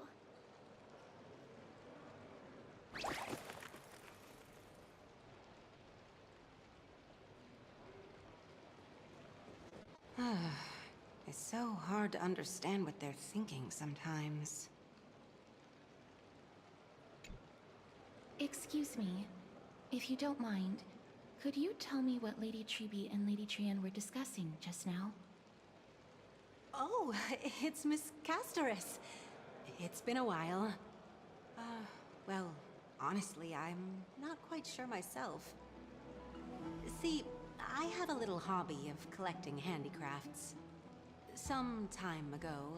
It's so hard to understand what they're thinking sometimes. Excuse me, if you don't mind, could you tell me what Lady Treby and Lady Trianne were discussing just now? Oh, it's Miss Castoris. It's been a while. Well, honestly, I'm not quite sure myself. See, I have a little hobby of collecting handicrafts. Some time ago,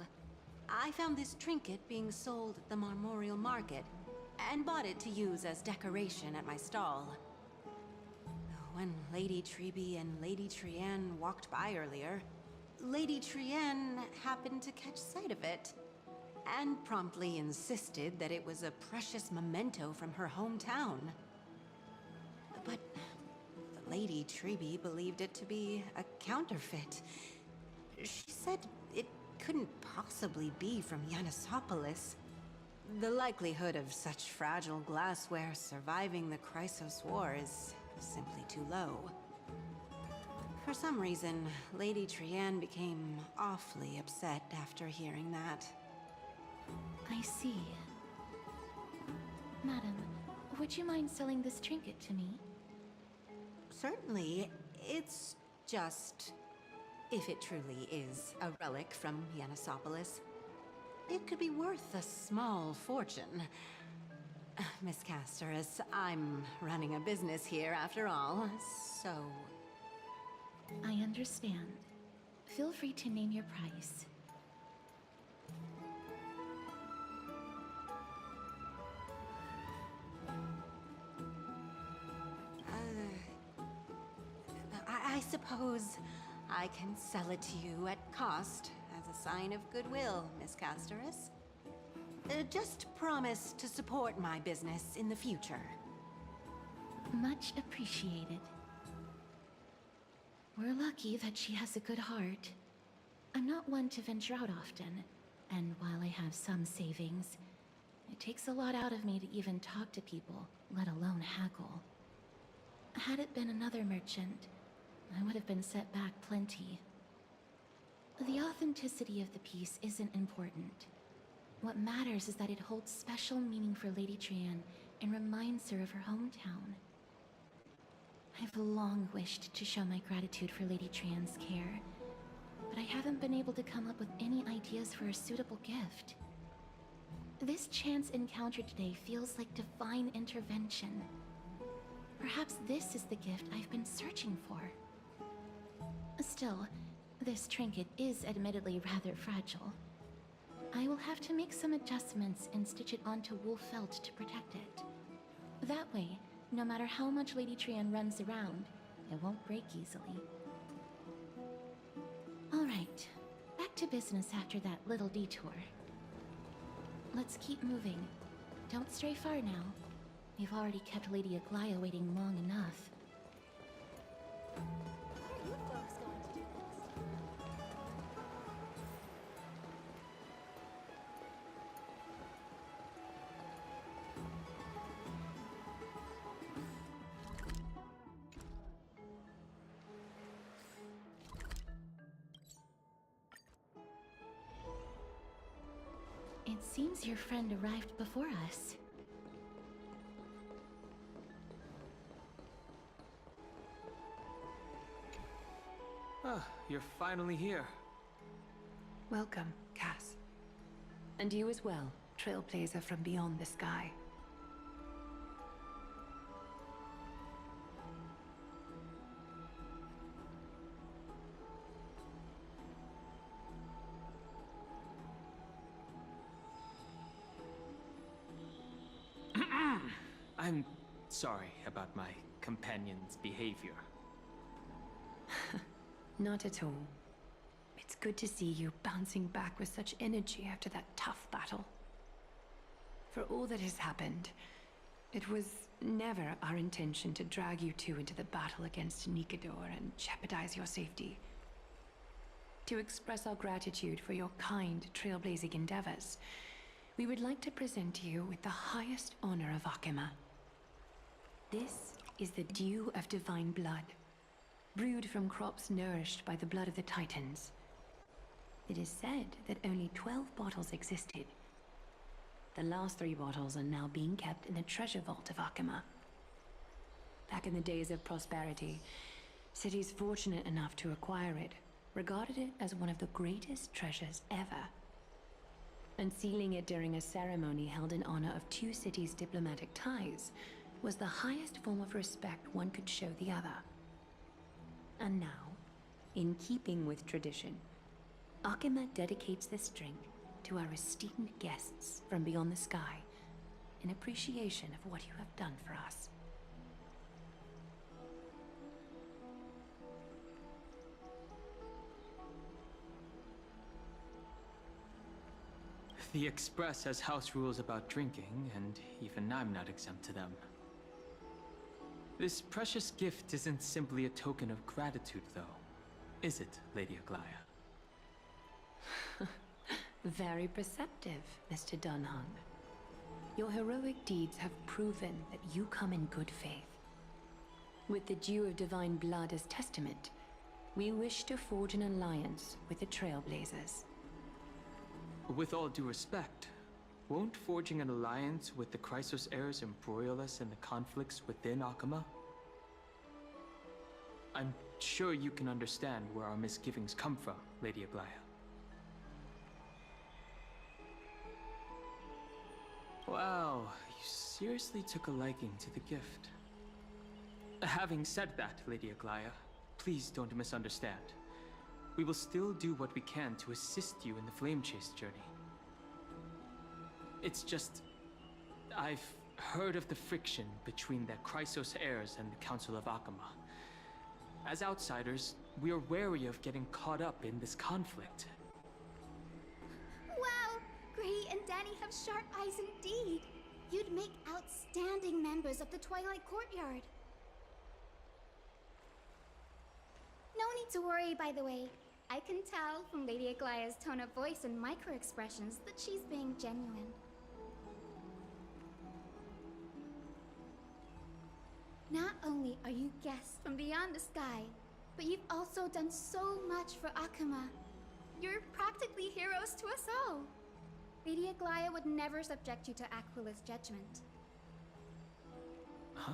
I found this trinket being sold at the Marmorial Market, and bought it to use as decoration at my stall. When Lady Treby and Lady Trianne walked by earlier, Lady Trianne happened to catch sight of it, and promptly insisted that it was a precious memento from her hometown. But Lady Treby believed it to be a counterfeit. She said it couldn't possibly be from Yanisopolis. The likelihood of such fragile glassware surviving the Chrysos War is simply too low. For some reason, Lady Trianne became awfully upset after hearing that. I see. Madam, would you mind selling this trinket to me? Certainly. It's just... if it truly is a relic from Yanisopolis, it could be worth a small fortune. Miss Casterus, I'm running a business here after all, so... I understand. Feel free to name your price. I suppose I can sell it to you at cost as a sign of goodwill, Miss Casterus. Just promise to support my business in the future. Much appreciated. We're lucky that she has a good heart. I'm not one to venture out often, and while I have some savings, it takes a lot out of me to even talk to people, let alone haggle. Had it been another merchant, I would have been set back plenty. The authenticity of the piece isn't important. What matters is that it holds special meaning for Lady Trian and reminds her of her hometown. I've long wished to show my gratitude for Lady Trian's care, but I haven't been able to come up with any ideas for a suitable gift. This chance encounter today feels like divine intervention. Perhaps this is the gift I've been searching for. Still, this trinket is admittedly rather fragile. I will have to make some adjustments and stitch it onto wool felt to protect it. That way, no matter how much Lady Trian runs around, it won't break easily. Alright, back to business after that little detour. Let's keep moving. Don't stray far now. We've already kept Lady Aglaya waiting long enough. What are you folks going to do next? It seems your friend arrived before us. Ah, you're finally here. Welcome, Cass. And you as well, trailblazer from beyond the sky. I'm sorry about my companion's behavior. Not at all. It's good to see you bouncing back with such energy after that tough battle. For all that has happened, it was never our intention to drag you two into the battle against Nikador and jeopardize your safety. To express our gratitude for your kind trailblazing endeavors, we would like to present to you with the highest honor of Akima. This is the Dew of Divine Blood, brewed from crops nourished by the blood of the Titans. It is said that only 12 bottles existed. The last 3 bottles are now being kept in the treasure vault of Akima. Back in the days of prosperity, cities fortunate enough to acquire it regarded it as one of the greatest treasures ever. Unsealing it during a ceremony held in honor of 2 cities' diplomatic ties was the highest form of respect one could show the other. And now, in keeping with tradition, Akima dedicates this drink to our esteemed guests from beyond the sky in appreciation of what you have done for us. The Express has house rules about drinking, and even I'm not exempt to them. This precious gift isn't simply a token of gratitude, though, is it, Lady Aglaya? Very perceptive, Mr. Dunhung. Your heroic deeds have proven that you come in good faith. With the Dew of Divine Blood as testament, we wish to forge an alliance with the Trailblazers. With all due respect, won't forging an alliance with the Chrysos heirs embroil us in the conflicts within Akima? I'm sure you can understand where our misgivings come from, Lady Aglaya. seriously took a liking to the gift. Having said that, Lady Aglaya, please don't misunderstand. We will still do what we can to assist you in the Flame Chase journey. It's just... I've heard of the friction between the Chrysos heirs and the Council of Akama. As outsiders, we are wary of getting caught up in this conflict. Wow! Gray and Danny have sharp eyes indeed. You'd make outstanding members of the Twilight Courtyard. No need to worry, by the way. I can tell from Lady Aglaya's tone of voice and micro-expressions that she's being genuine. Not only are you guests from beyond the sky, but you've also done so much for Akama. You're practically heroes to us all. Lady Aglaya would never subject you to Aquila's judgment. Huh?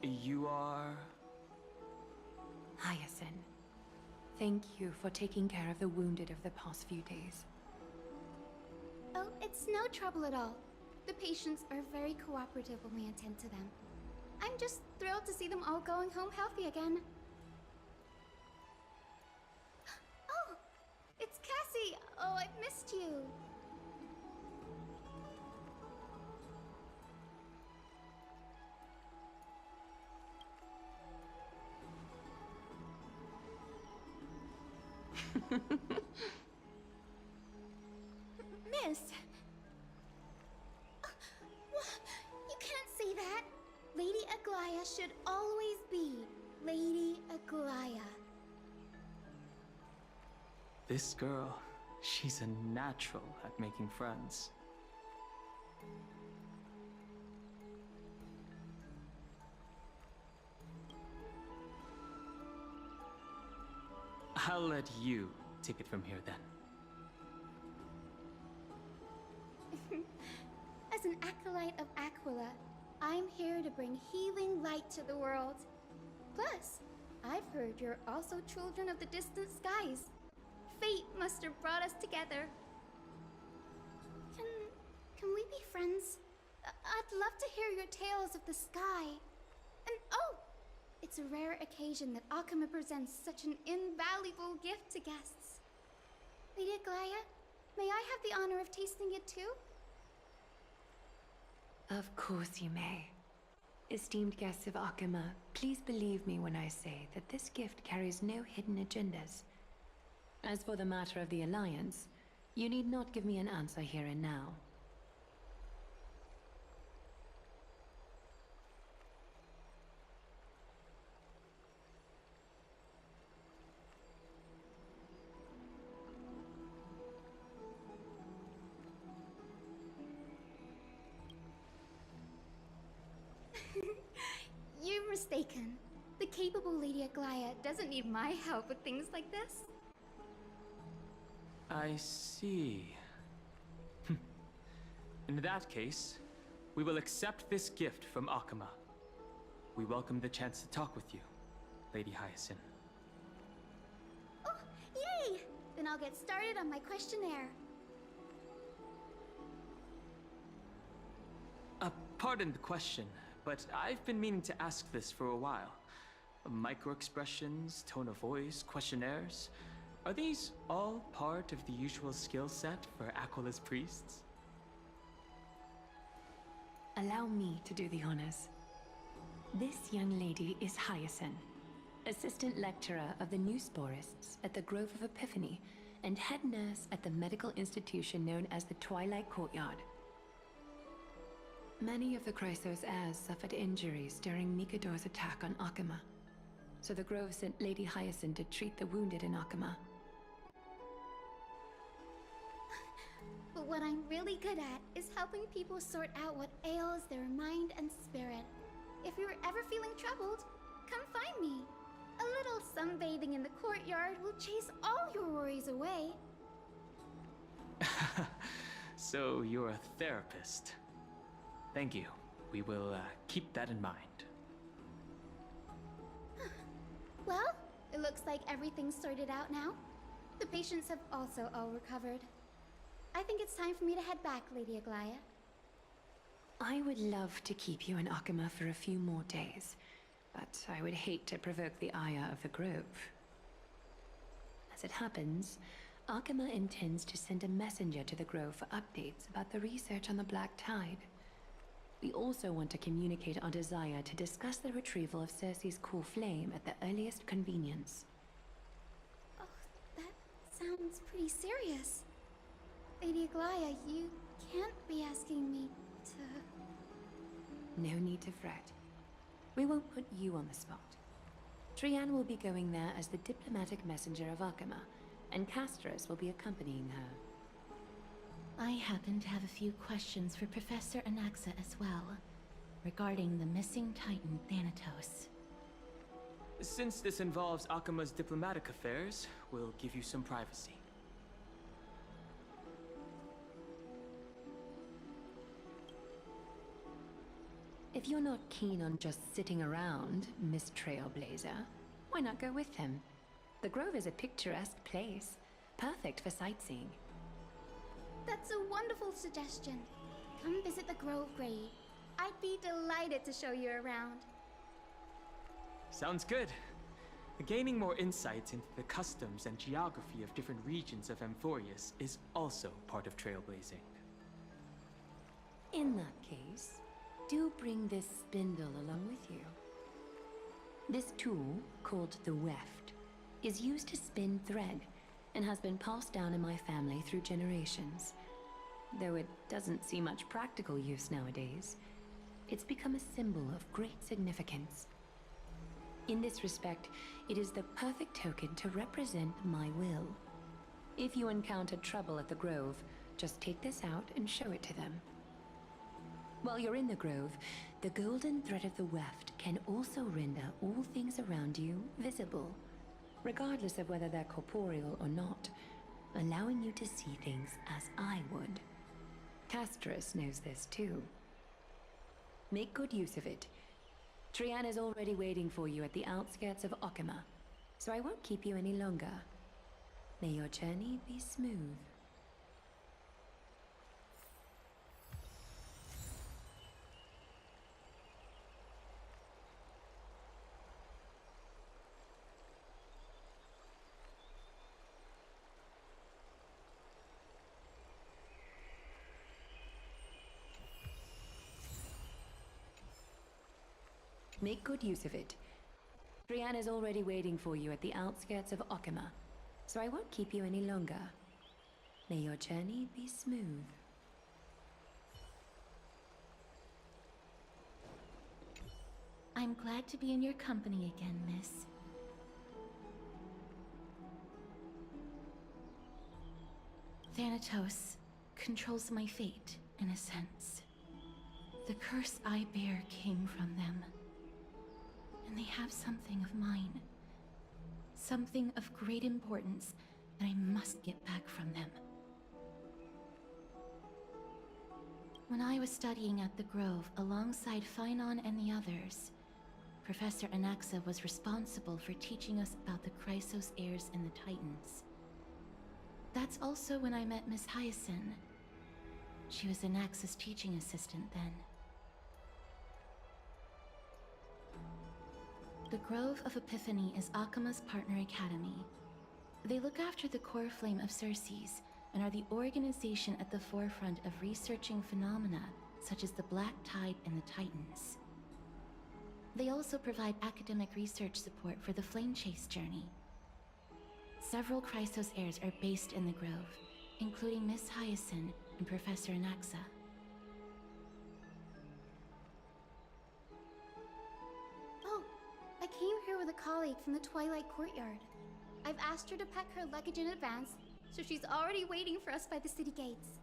You are... Hyacinth. Thank you for taking care of the wounded of the past few days. Oh, it's no trouble at all. The patients are very cooperative when we attend to them. I'm just thrilled to see them all going home healthy again. Oh, it's Cassie! Oh, I've missed you. Miss! You can't say that! Lady Aglaya should always be Lady Aglaya. This girl, she's a natural at making friends. I'll let you take it from here then. As an acolyte of Aquila, I'm here to bring healing light to the world. Plus, I've heard you're also children of the distant skies. Fate must have brought us together. Can we be friends? I'd love to hear your tales of the sky. And oh, it's a rare occasion that Akama presents such an invaluable gift to guests. Lady Aglaya, may I have the honor of tasting it too? Of course you may. Esteemed guests of Akama, please believe me when I say that this gift carries no hidden agendas. As for the matter of the Alliance, you need not give me an answer here and now. You're mistaken. The capable Lady Aglaya doesn't need my help with things like this. I see. In that case, we will accept this gift from Akama. We welcome the chance to talk with you, Lady Hyacinth. Oh, yay! Then I'll get started on my questionnaire. Pardon the question, but I've been meaning to ask this for a while. Micro-expressions, tone of voice, questionnaires, are these all part of the usual skill set for Aquila's priests? Allow me to do the honors. This young lady is Hyacinth, assistant lecturer of the new sporists at the Grove of Epiphany, and head nurse at the medical institution known as the Twilight Courtyard. Many of the Chrysos heirs suffered injuries during Mikado's attack on Akama, so the Grove sent Lady Hyacinth to treat the wounded in Akama. But what I'm really good at is helping people sort out what ails their mind and spirit. If you're ever feeling troubled, come find me. A little sunbathing in the courtyard will chase all your worries away. So you're a therapist. Thank you. We will keep that in mind. Well, it looks like everything's sorted out now. The patients have also all recovered. I think it's time for me to head back, Lady Aglaya. I would love to keep you in Akama for a few more days, but I would hate to provoke the ire of the Grove. As it happens, Akama intends to send a messenger to the Grove for updates about the research on the Black Tide. We also want to communicate our desire to discuss the retrieval of Cersei's core flame at the earliest convenience. Oh, that sounds pretty serious. Lady Aglaya, you can't be asking me to... No need to fret. We won't put you on the spot. Trianne will be going there as the diplomatic messenger of Akama, and Castris will be accompanying her. I happen to have a few questions for Professor Anaxa as well, regarding the missing Titan Thanatos. Since this involves Akama's diplomatic affairs, we'll give you some privacy. If you're not keen on just sitting around, Miss Trailblazer, why not go with him? The Grove is a picturesque place, perfect for sightseeing. That's a wonderful suggestion. Come visit the Grove Grade. I'd be delighted to show you around. Sounds good. Gaining more insights into the customs and geography of different regions of Amphorius is also part of trailblazing. In that case, do bring this spindle along with you. This tool, called the weft, is used to spin thread and has been passed down in my family through generations. Though it doesn't see much practical use nowadays, it's become a symbol of great significance. In this respect, it is the perfect token to represent my will. If you encounter trouble at the Grove, just take this out and show it to them. While you're in the Grove, the golden thread of the weft can also render all things around you visible, regardless of whether they're corporeal or not, allowing you to see things as I would. Castris knows this too. Make good use of it. Trianne is already waiting for you at the outskirts of Akama, so I won't keep you any longer. May your journey be smooth. Make good use of it. Trianne is already waiting for you at the outskirts of Akama, so I won't keep you any longer. May your journey be smooth. I'm glad to be in your company again, miss. Thanatos controls my fate, in a sense. The curse I bear came from them. And they have something of mine. Something of great importance that I must get back from them. When I was studying at the Grove alongside Phainon and the others, Professor Anaxa was responsible for teaching us about the Chrysos heirs and the Titans. That's also when I met Miss Hyacinth. She was Anaxa's teaching assistant then. The Grove of Epiphany is Akama's partner academy. They look after the core flame of Cersei's and are the organization at the forefront of researching phenomena such as the Black Tide and the Titans. They also provide academic research support for the Flame Chase journey. Several Chrysos heirs are based in the Grove, including Miss Hyacinth and Professor Anaxa. I came here with a colleague from the Twilight Courtyard. I've asked her to pack her luggage in advance, so she's already waiting for us by the city gates.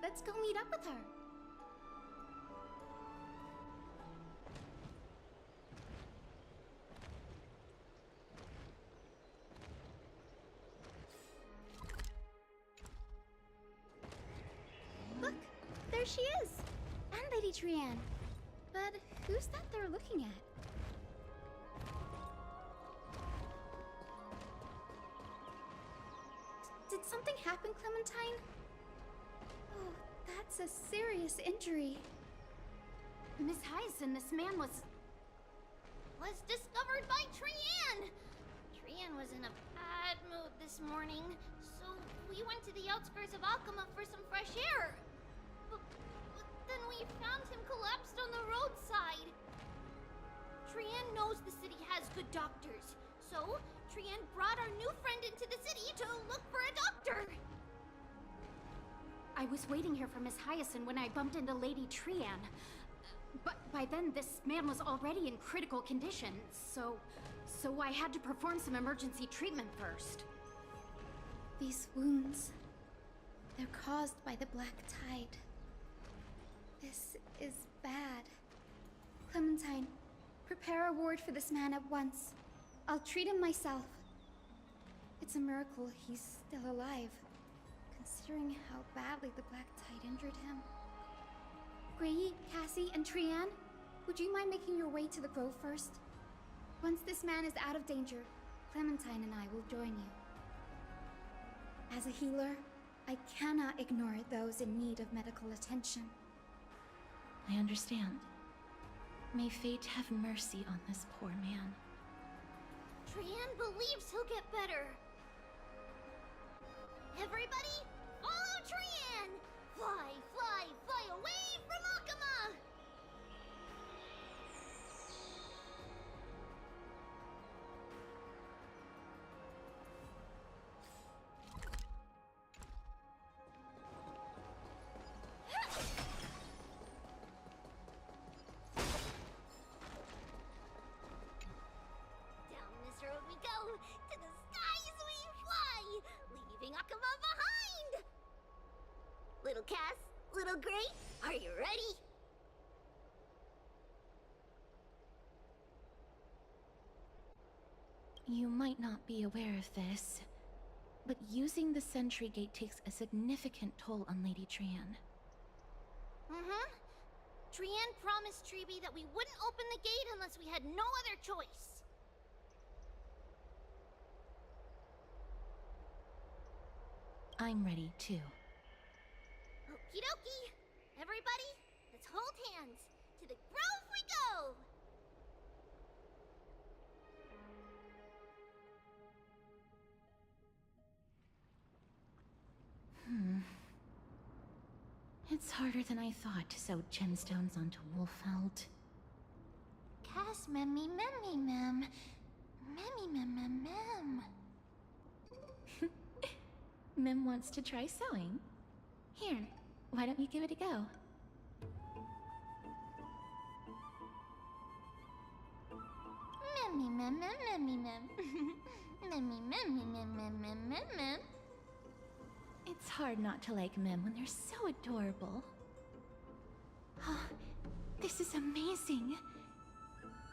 Let's go meet up with her. Look, there she is! And Lady Trianne. But who's that they're looking at? Did something happen, Clementine? Oh, that's a serious injury. Miss Hyacinth, this man was discovered by Trian! Trian was in a bad mood this morning, so we went to the outskirts of Akama for some fresh air. But then we found him collapsed on the roadside. Trian knows the city has good doctors, so Trian brought our new friend into the city to look for a doctor. I was waiting here for Miss Hyacinth when I bumped into Lady Trian. But by then, this man was already in critical condition, so I had to perform some emergency treatment first. These wounds, they're caused by the black tide. This is bad. Clementine, prepare a ward for this man at once. I'll treat him myself. It's a miracle he's still alive, considering how badly the black tide injured him. Gray, Cassie, and Trian, would you mind making your way to the grove first? Once this man is out of danger, Clementine and I will join you. As a healer, I cannot ignore those in need of medical attention. I understand. May fate have mercy on this poor man. Trian believes he'll get better. Everybody, follow Trian! Fly, fly, fly away from Akama! Down this road we go, to the skies we fly, leaving Akama behind! Little Cass, little Gray, are you ready? You might not be aware of this, but using the sentry gate takes a significant toll on Lady Trian. Mm-hmm. Trian promised Treeby that we wouldn't open the gate unless we had no other choice. I'm ready, too. Okie dokie. Everybody, let's hold hands. To the grove we go! It's harder than I thought to sew gemstones onto Wolfeld. Cass memmy memmy mem. Memmy mem mem mem. Mem wants to try sewing. Here, why don't you give it a go? Memmy mem mem memmy mem. Memmy memmy mem mem mem mem mem. It's hard not to like Mem when they're so adorable. Oh, this is amazing.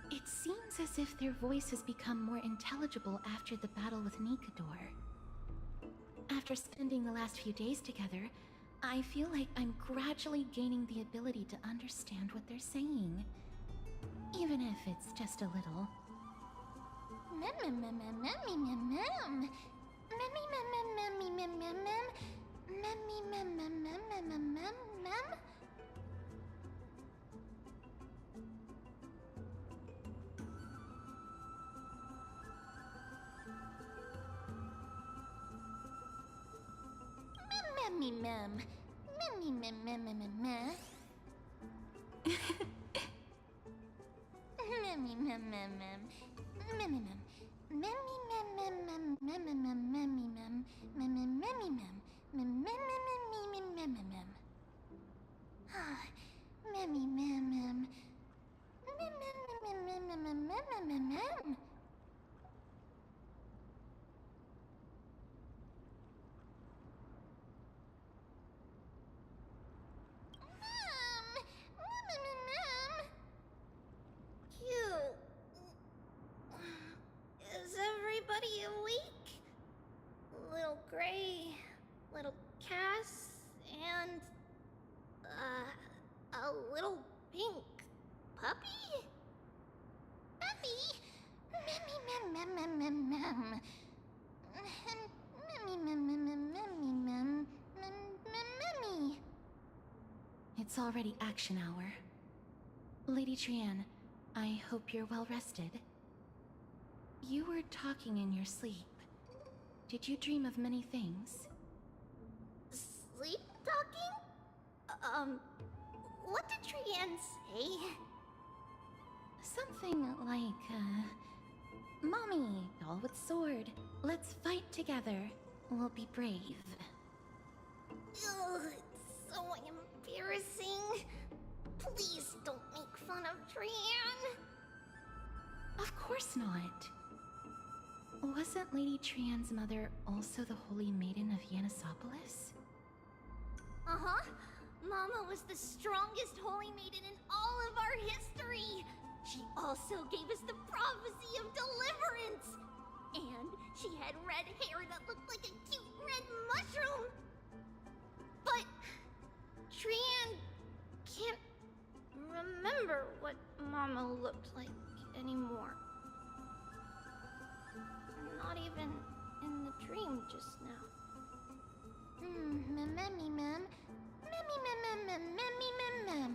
It seems as if their voice has become more intelligible after the battle with Nikador. After spending the last few days together, I feel like I'm gradually gaining the ability to understand what they're saying. Even if it's just a little. Mem mem mem mem memmy mem mem. Memmy mem mem memmy mem mem mem. Memmy mem mem mem mem mem mem mem. Memmy mem. Memmy mem mem mem mem mem. Memmy mem mem mem. Memmy mem. Memmy mem mem mem memmy mem memmy mem. Memmy memmy mem. Mem mem mem mem mem mem mem. Ah, memmy mem mem. Mem mem mem mem mem mem mem mem mem. Is everybody awake? Little Gray, little Cass, and a little pink puppy? Puppy? Memmy mem mem mem mem mem. Memmy mem mem mem memmy mem mem mem memmy. It's already action hour. Lady Trianne, I hope you're well rested. You were talking in your sleep. Did you dream of many things? Sleep talking? What did Trianne say? Something like, Mommy, doll with sword. Let's fight together. We'll be brave. Ugh, it's so embarrassing. Please don't make fun of Trianne. Of course not. Wasn't Lady Trianne's mother also the Holy Maiden of Yanisopolis? Uh-huh. Mama was the strongest holy maiden in all of our history. She also gave us the prophecy of deliverance. And she had red hair that looked like a cute red mushroom. But Trianne can't remember what Mama looked like anymore. Not even in the dream just now. Mammy mem. Mammy mem mem mammy mem mem.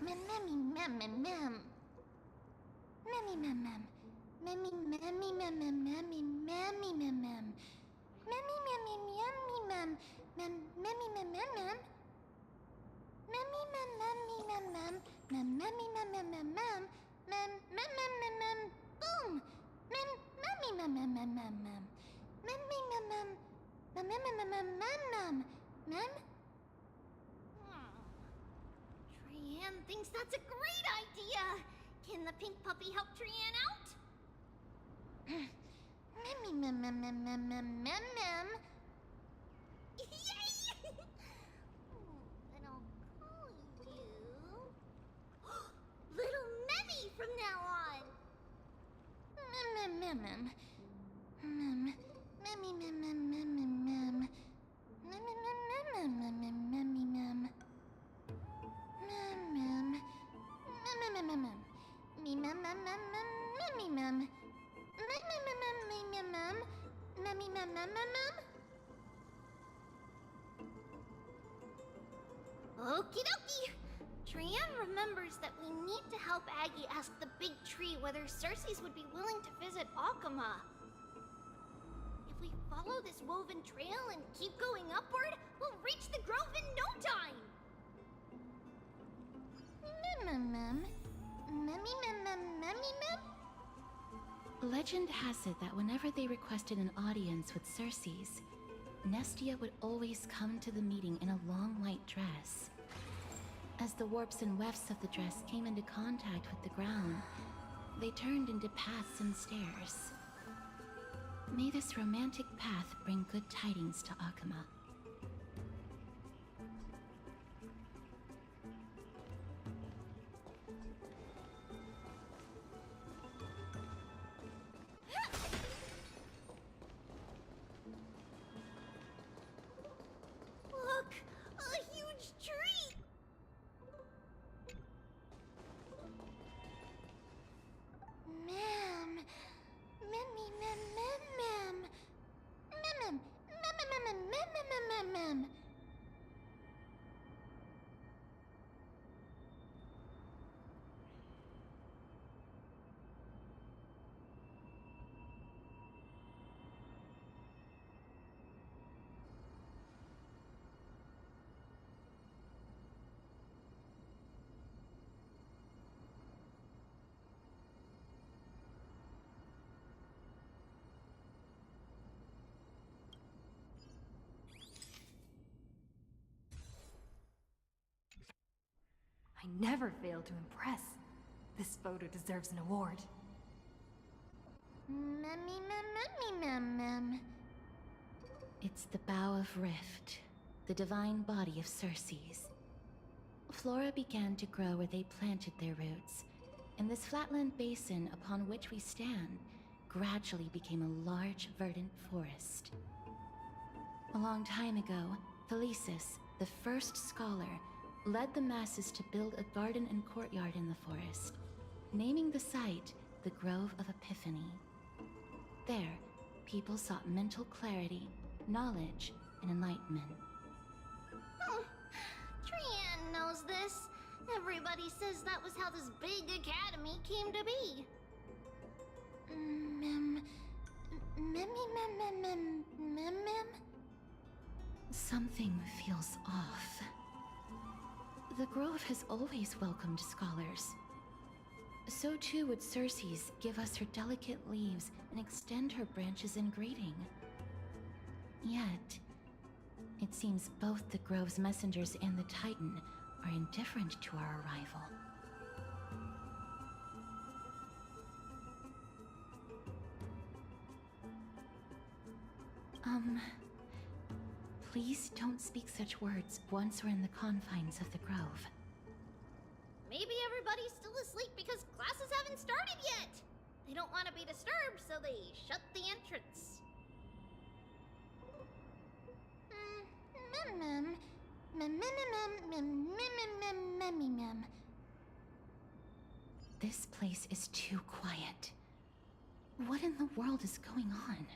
Mammy mem mem mem. Mammy mem mem. Mammy mammy mem mem mammy mammy mem mem. Mammy mammy yummy mem mem mammy mem mem mem. Mammy mem mammy mem mem mem mammy mem mem mem mem mem mem mem mem mem boom mem mammy mem mem mem mem mem mammy mem mem mem mem mem mem mem mem. Trianne thinks that's a great idea. Can the pink puppy help Trianne out? Mammy mem mem mem mem mem mem mem. Yay! And I'll call you Little Memmy from now on. Mem mem mem mem. Mem. Memmy mem mem mem mem mem. Mem mem mem mem mem mem memmy mem. Mem mem. Mem mem mem mem. Me mem mem mem mem memmy mem. Mem mem mem mem mem mem. Memmy mem mem mem mem. Okie dokie. Trianne remembers that we need to help Aggie ask the big tree whether Cersei's would be willing to visit Akama. If we follow this woven trail and keep going upward, we'll reach the grove in no time. Mem mem. Memmy mem mem memmy mem. Legend has it that whenever they requested an audience with Cersei's, Nestia would always come to the meeting in a long white dress. As the warps and wefts of the dress came into contact with the ground, they turned into paths and stairs. May this romantic path bring good tidings to Akama. Look, a huge tree. Ma'am. Memmy mem mem mem. Mem mem mem mem mem mem mem mem. I never fail to impress. This photo deserves an award. Memmy mem memmy mem mem. It's the Bow of Rift, the divine body of Cersei's. Flora began to grow where they planted their roots, and this flatland basin upon which we stand gradually became a large, verdant forest. A long time ago, Thelesis, the first scholar, led the masses to build a garden and courtyard in the forest, naming the site the Grove of Epiphany. There, people sought mental clarity, knowledge, and enlightenment. knows this. Everybody says that was how this big academy came to be. Mem. Something feels off. The Grove has always welcomed scholars. So too would Circe's give us her delicate leaves and extend her branches in greeting. Yet, it seems both the Grove's messengers and the Titan are indifferent to our arrival. Please don't speak such words once we're in the confines of the Grove. Maybe everybody's still asleep because classes haven't started yet. They don't want to be disturbed, so they shut the entrance. This place is too quiet. What in the world is going on?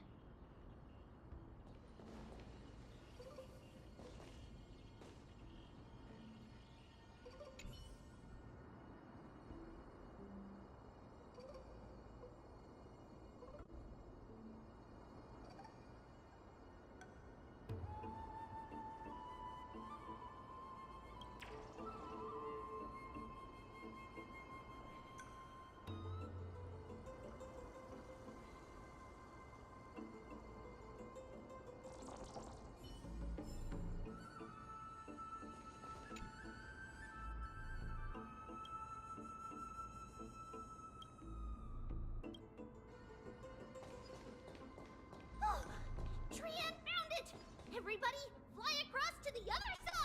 Trian found it! Everybody, fly across to the other side!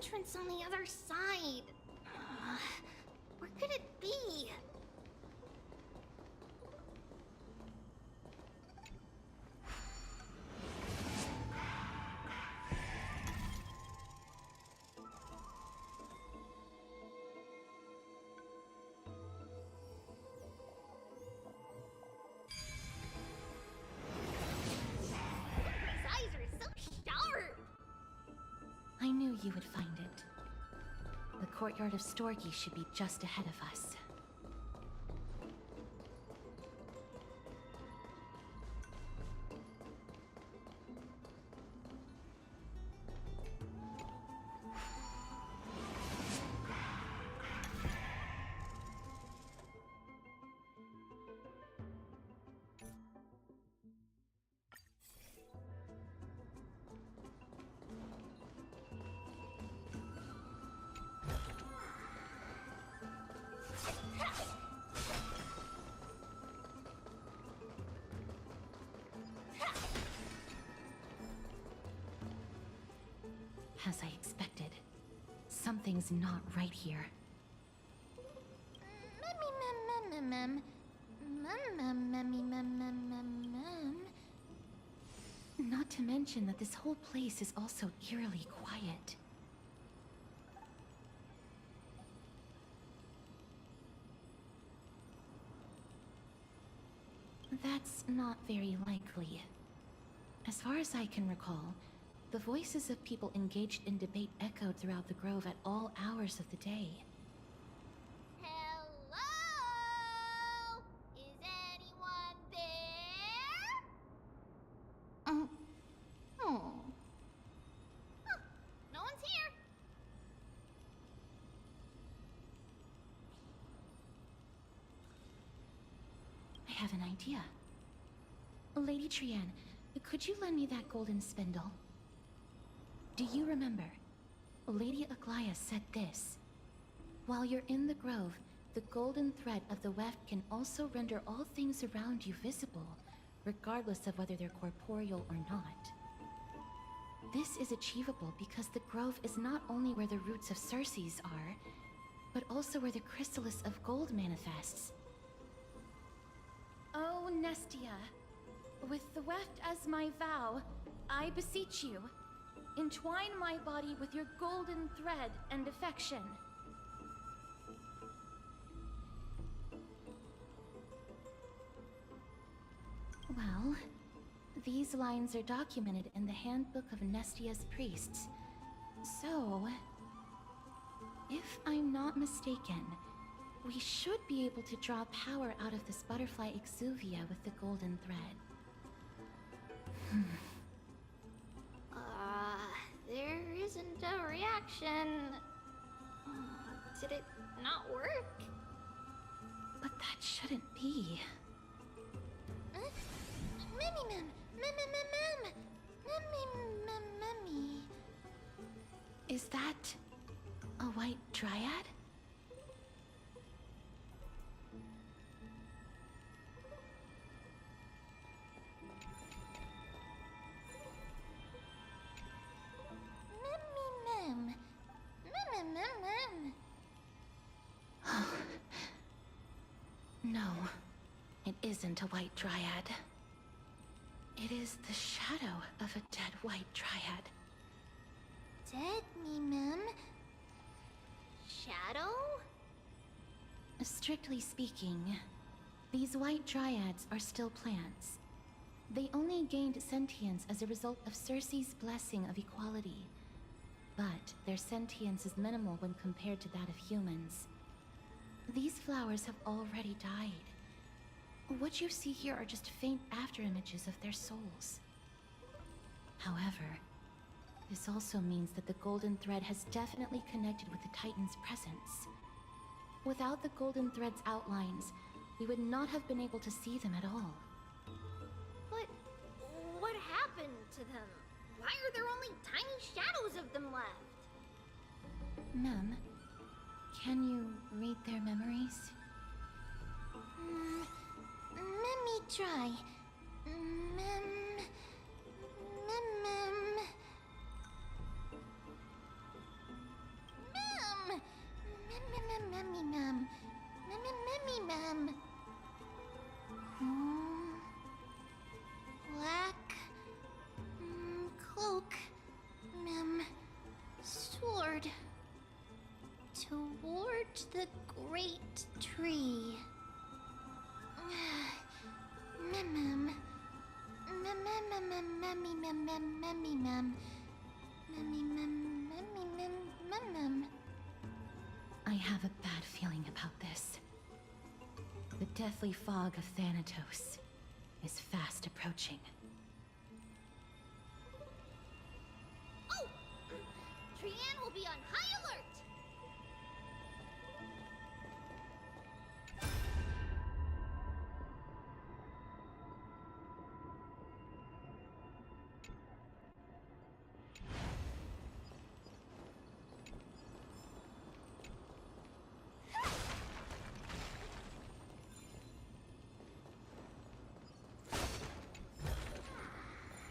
entrance on the other side. Where could it be? I knew you would find it. The courtyard of Storgi should be just ahead of us. As I expected, something's not right here. Not to mention that this whole place is also eerily quiet. That's not very likely. As far as I can recall, the voices of people engaged in debate echoed throughout the grove at all hours of the day. Hello? Is anyone there? Oh. Huh. No one's here. I have an idea. Lady Trienne, could you lend me that golden spindle? Do you remember? Lady Aglaya said this. While you're in the grove, the golden thread of the weft can also render all things around you visible, regardless of whether they're corporeal or not. This is achievable because the grove is not only where the roots of Circes are, but also where the chrysalis of gold manifests. Oh, Nestia, with the weft as my vow, I beseech you, entwine my body with your golden thread and affection. Well, these lines are documented in the Handbook of Nestia's Priests. So, if I'm not mistaken, we should be able to draw power out of this butterfly exuvia with the golden thread. There isn't a reaction. Did it not work? But that shouldn't be. Is that a white dryad? No, it isn't a white dryad. It is the shadow of a dead white dryad. Dead mem? Shadow? Strictly speaking, these white dryads are still plants. They only gained sentience as a result of Circe's blessing of equality. But their sentience is minimal when compared to that of humans. These flowers have already died. What you see here are just faint afterimages of their souls. However, this also means that the golden thread has definitely connected with the Titan's presence. Without the golden thread's outlines, we would not have been able to see them at all. But what happened to them? Why are there only tiny shadows of them left? Mem, can you read their memories? Let me try. Towards the great tree. Mem. I have a bad feeling about this. The deathly fog of Thanatos is fast approaching. Oh! Trianne will be on high alert!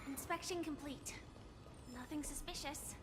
Inspection complete. Nothing suspicious.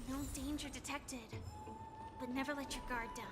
No danger detected, but never let your guard down.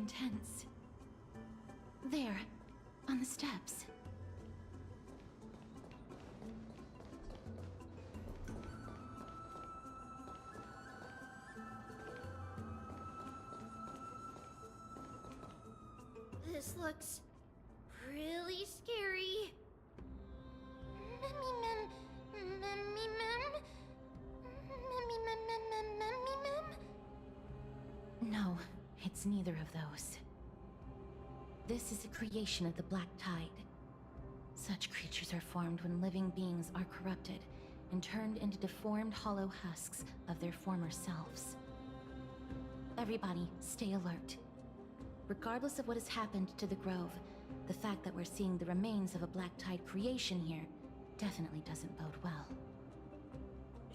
intense. There, on the steps. This looks really scary. Memmy mem, memmy mem, memmy mem mem mem memmy mem. No, it's neither of those. This is a creation of the Black Tide. Such creatures are formed when living beings are corrupted and turned into deformed hollow husks of their former selves. Everybody, stay alert. Regardless of what has happened to the Grove, the fact that we're seeing the remains of a Black Tide creation here definitely doesn't bode well.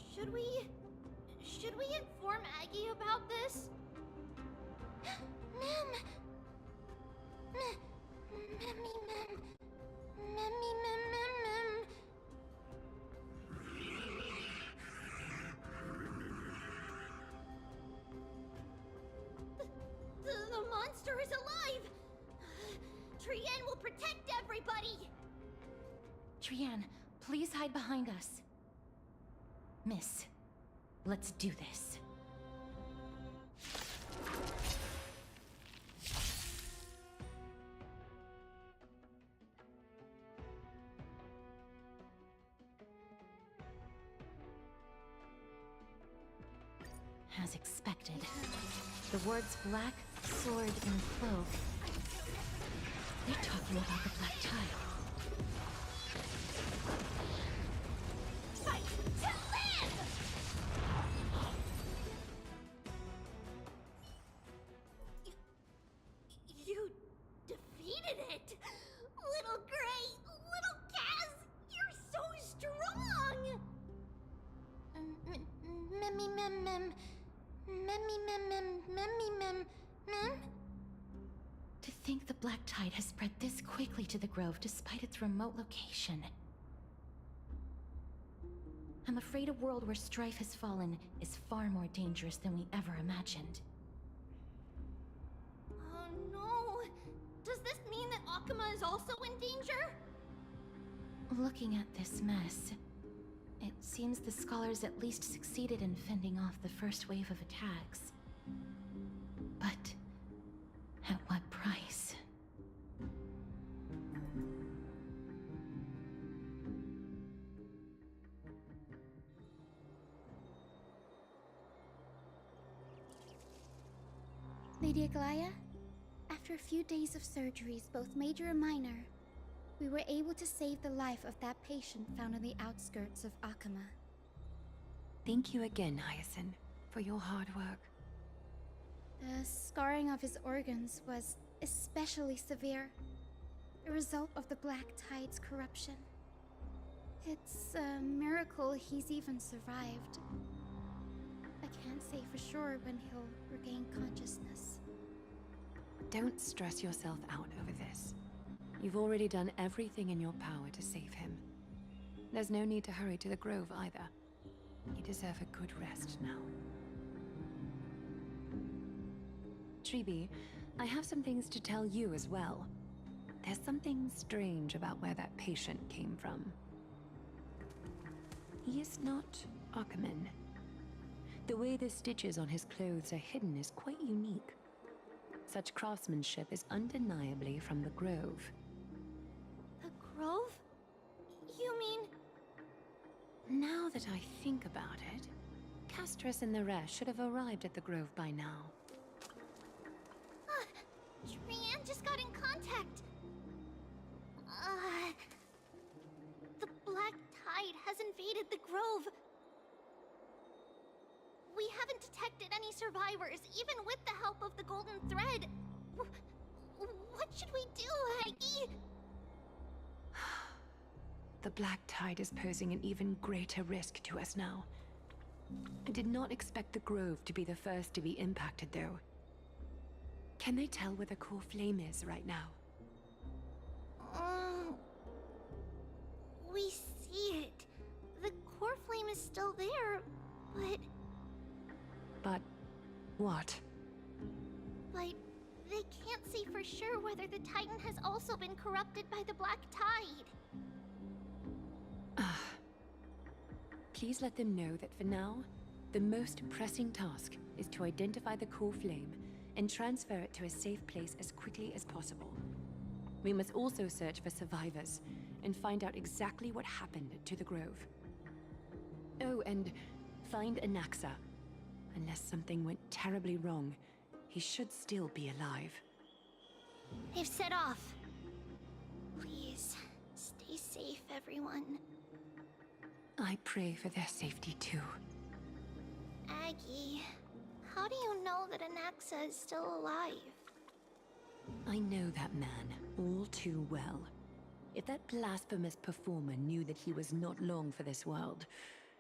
Should we inform Aggie about this? Mem! Memmy mem, memmy mem mem mem. The monster is alive! Trienne will protect everybody! Trienne, please hide behind us. Miss, let's do this. As expected, the words black, sword, and cloak. They're talking about the Black Tide. Fight to live! You defeated it! Little Gray, little Kaz, you're so strong! Memmy mem mem. Memmy mem mem memmy mem mem. To think the Black Tide has spread this quickly to the Grove despite its remote location. I'm afraid a world where strife has fallen is far more dangerous than we ever imagined. Oh no! Does this mean that Akuma is also in danger? Looking at this mess, it seems the scholars at least succeeded in fending off the first wave of attacks. But at what price? Lady Aglaya, after a few days of surgeries, both major and minor, we were able to save the life of that patient found on the outskirts of Akuma. Thank you again, Hyacinth, for your hard work. The scarring of his organs was especially severe, a result of the Black Tide's corruption. It's a miracle he's even survived. I can't say for sure when he'll regain consciousness. Don't stress yourself out over this. You've already done everything in your power to save him. There's no need to hurry to the Grove either. You deserve a good rest now. Tribi, I have some things to tell you as well. There's something strange about where that patient came from. He is not Akuman. The way the stitches on his clothes are hidden is quite unique. Such craftsmanship is undeniably from the Grove. The Grove? You mean... Now that I think about it, Castrus and the rest should have arrived at the Grove by now. Trienne just got in contact. The Black Tide has invaded the Grove. We haven't detected any survivors, even with the help of the Golden Thread. What should we do, Aggie? The Black Tide is posing an even greater risk to us now. I did not expect the Grove to be the first to be impacted, though. Can they tell where the core flame is right now? We see it. The core flame is still there, But what? but they for sure whether the Titan has also been corrupted by the Black Tide. Please let them know that for now, the most pressing task is to identify the core flame and transfer it to a safe place as quickly as possible. We must also search for survivors and find out exactly what happened to the Grove. Oh, and find Anaxa. Unless something went terribly wrong, he should still be alive. They've set off. Please, stay safe, everyone. I pray for their safety too. Aggie, how do you know that Anaxa is still alive? I know that man all too well. If that blasphemous performer knew that he was not long for this world,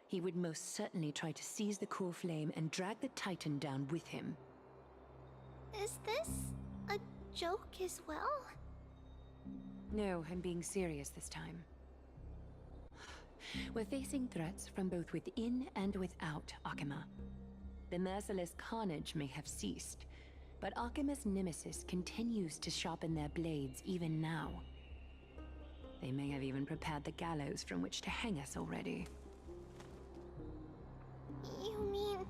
he would most certainly try to seize the core flame and drag the Titan down with him. Is this a joke as well? No, I'm being serious this time. We're facing threats from both within and without Akima. The merciless carnage may have ceased, but Akima's nemesis continues to sharpen their blades even now. They may have even prepared the gallows from which to hang us already. You mean...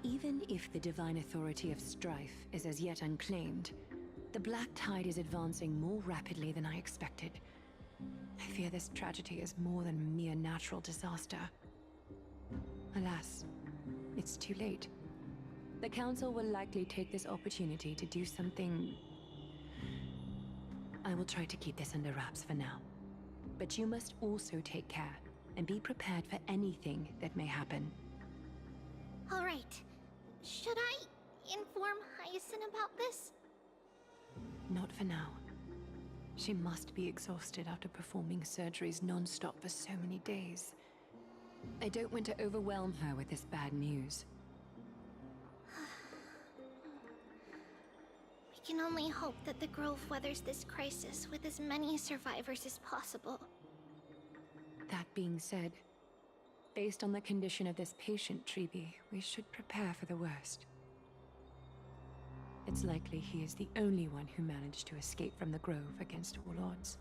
Even if the divine authority of strife is as yet unclaimed, the Black Tide is advancing more rapidly than I expected. I fear this tragedy is more than a mere natural disaster. Alas, it's too late. The Council will likely take this opportunity to do something... I will try to keep this under wraps for now. But you must also take care and be prepared for anything that may happen. All right. Should I inform Hyacinth about this? Not for now. She must be exhausted after performing surgeries non-stop for so many days. I don't want to overwhelm her with this bad news. We can only hope that the Grove weathers this crisis with as many survivors as possible. That being said, based on the condition of this patient, Tribi, we should prepare for the worst. It's likely he is the only one who managed to escape from the Grove against all odds.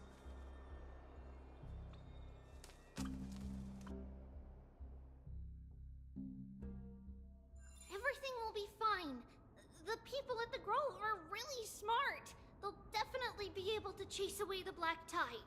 Everything will be fine. The people at the Grove are really smart. They'll definitely be able to chase away the Black Tide.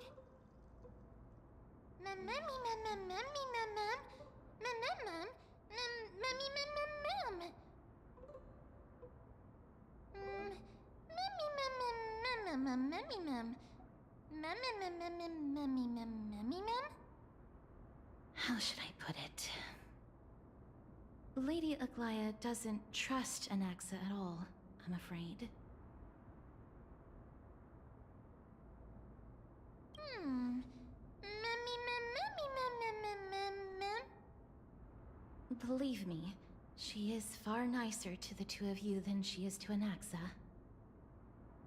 How should I put it? Lady Aglaya doesn't trust Anaxa at all, I'm afraid. Believe me, she is far nicer to the two of you than she is to Anaxa.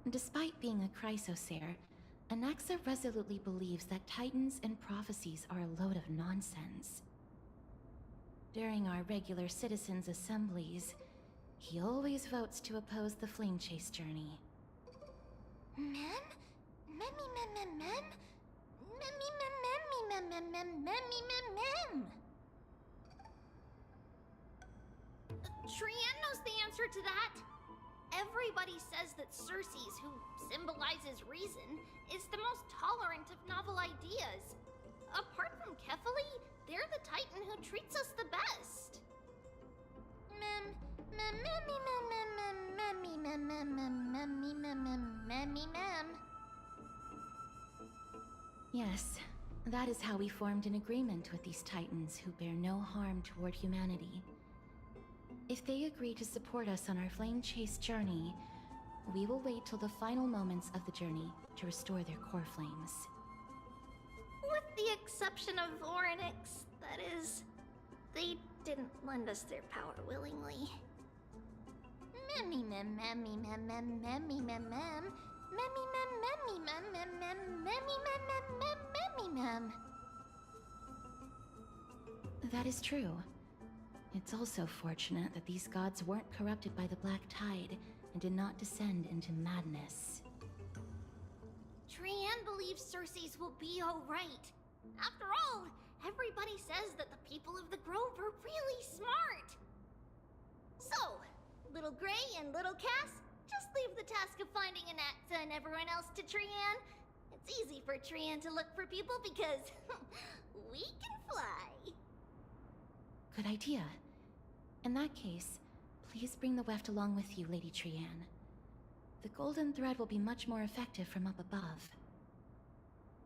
Despite being a chrysosaur, Anaxa resolutely believes that titans and prophecies are a load of nonsense. During our regular citizens' assemblies, he always votes to oppose the flame chase journey. Trienne knows the answer to that. Everybody says that Circes, who symbolizes reason, is the most tolerant of novel ideas. Apart from Kefali, they're the Titan who treats us the best. Yes, that is how we formed an agreement with these Titans who bear no harm toward humanity. If they agree to support us on our flame chase journey, we will wait till the final moments of the journey to restore their core flames. With the exception of Orynyx, that is. They didn't lend us their power willingly. That is true. It's also fortunate that these gods weren't corrupted by the Black Tide and did not descend into madness. Trianne believes Cersei's will be alright. After all, everybody says that the people of the Grove are really smart. So, Little Gray and Little Cass, just leave the task of finding Anatza and everyone else to Trianne. It's easy for Trianne to look for people because we can fly. Good idea. In that case, please bring the weft along with you, Lady Trianne. The golden thread will be much more effective from up above.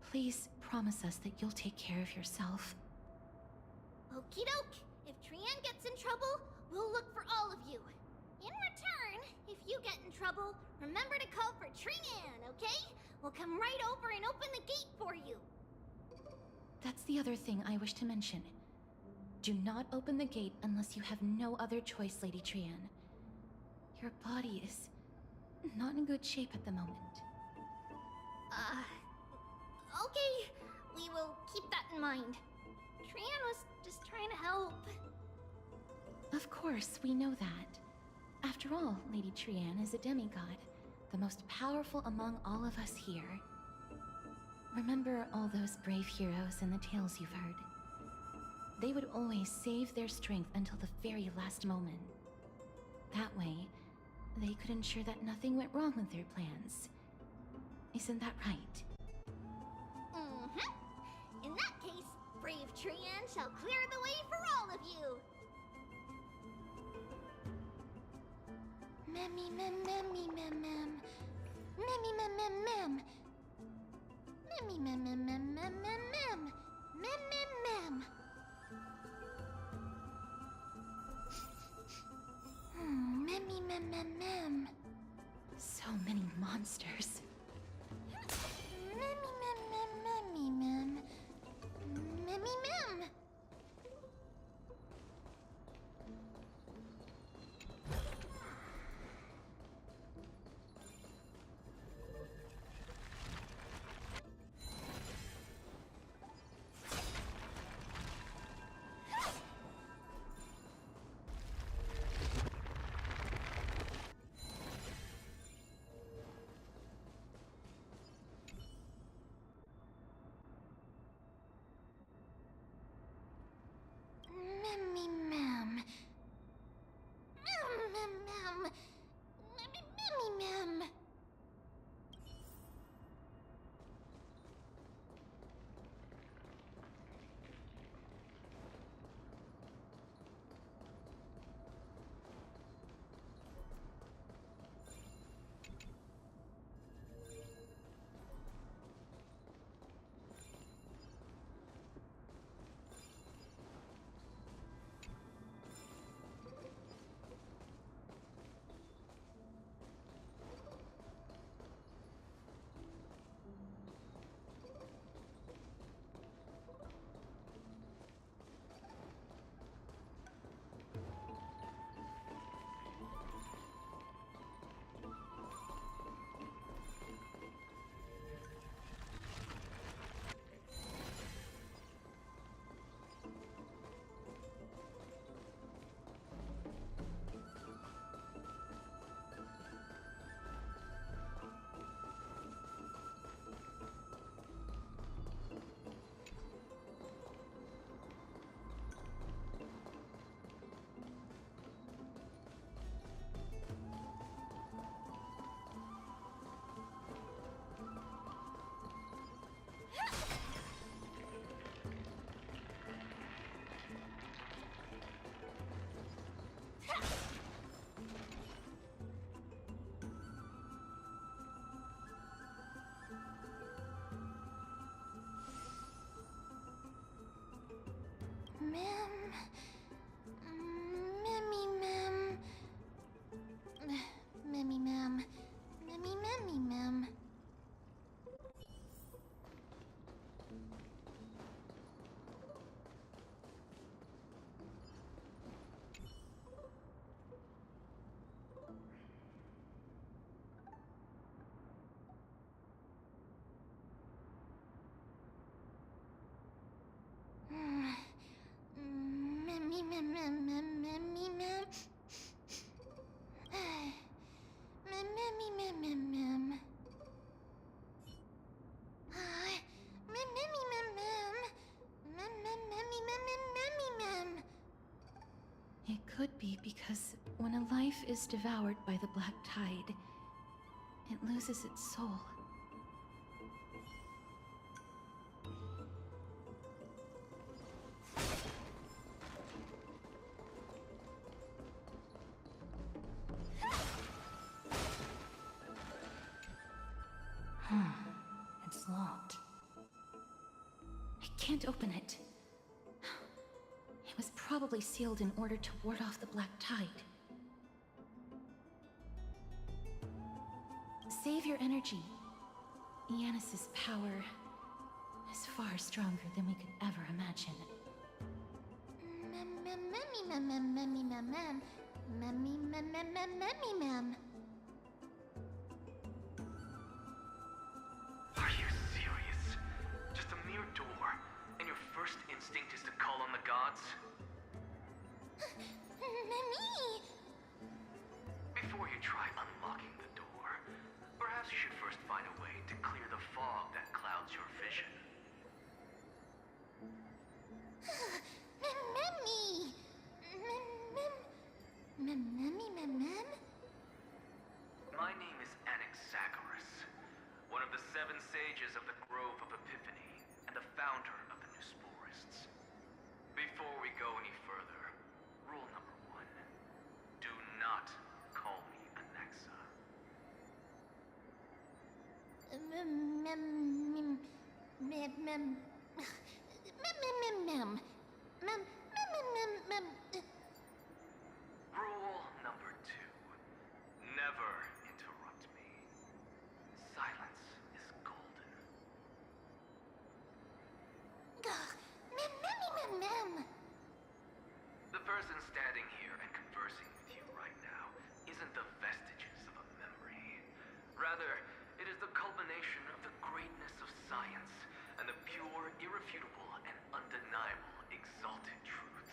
Please promise us that you'll take care of yourself. Okie doke. If Trianne gets in trouble, we'll look for all of you. In return, if you get in trouble, remember to call for Trianne, okay? We'll come right over and open the gate for you. That's the other thing I wish to mention. Do not open the gate unless you have no other choice, Lady Trianne. Your body is not in good shape at the moment. Okay. We will keep that in mind. Trianne was just trying to help. Of course, we know that. After all, Lady Trianne is a demigod, the most powerful among all of us here. Remember all those brave heroes and the tales you've heard. They would always save their strength until the very last moment. That way, they could ensure that nothing went wrong with their plans. Isn't that right? Mm-hmm. In that case, brave Trianne shall clear the way for all of you. Memmy mem memmy mem mem. Memmy mem mem mem. Memmy mem mem mem mem mem mem. Mem mem mem. Memmy mem mem mem. So many monsters. Memmy mem mem memmy mem. Memmy mem. Memmy mem. Mem mem mem. Memmy memmy mem. Mem. Memmy mem. Memmy mem. Memmy memmy mem. Memmy mem mem mem memmy mem. be because when a life is devoured by the Black Tide, it loses its soul. It's locked. I can't open it. It was probably sealed in order to ward off the Black Tide. Save your energy. Yanis's power is far stronger than we could ever imagine. Are you serious? Just a mere door, and your first instinct is to call on the gods? Before you try unlocking the door, perhaps you should first find a way to clear the fog that clouds your vision. My name is Anaxagoras, one of the 7 sages of the Grove of Epiphany, and the founder of the New Sporists. Before we go any further, rule number 1. Do not call me Anaxa. Rule number 2. Never interrupt me. Silence is golden. The person standing here and conversing with you right now isn't the vestiges of a memory. Rather, it is the culmination of the greatness of science and the pure, irrefutable, and undeniable exalted truth.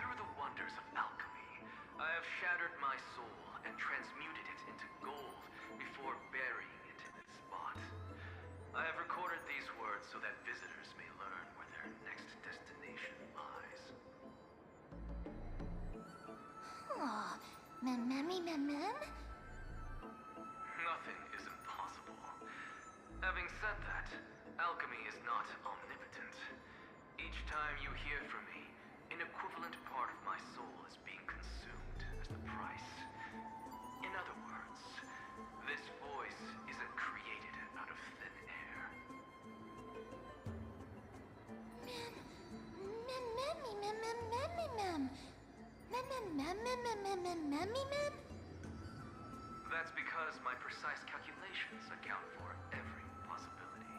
Through the wonders of alchemy, I have shattered my soul and transmuted it into gold before burying it in this spot. I have recorded these words so that visitors may learn where their next destination lies. Nothing is impossible. Having said that, alchemy is not omnipotent. Each time you hear from me, an equivalent part of my soul is being consumed as the price. In other words, this voice isn't created out of thin air. That's because my precise calculations account for every possibility.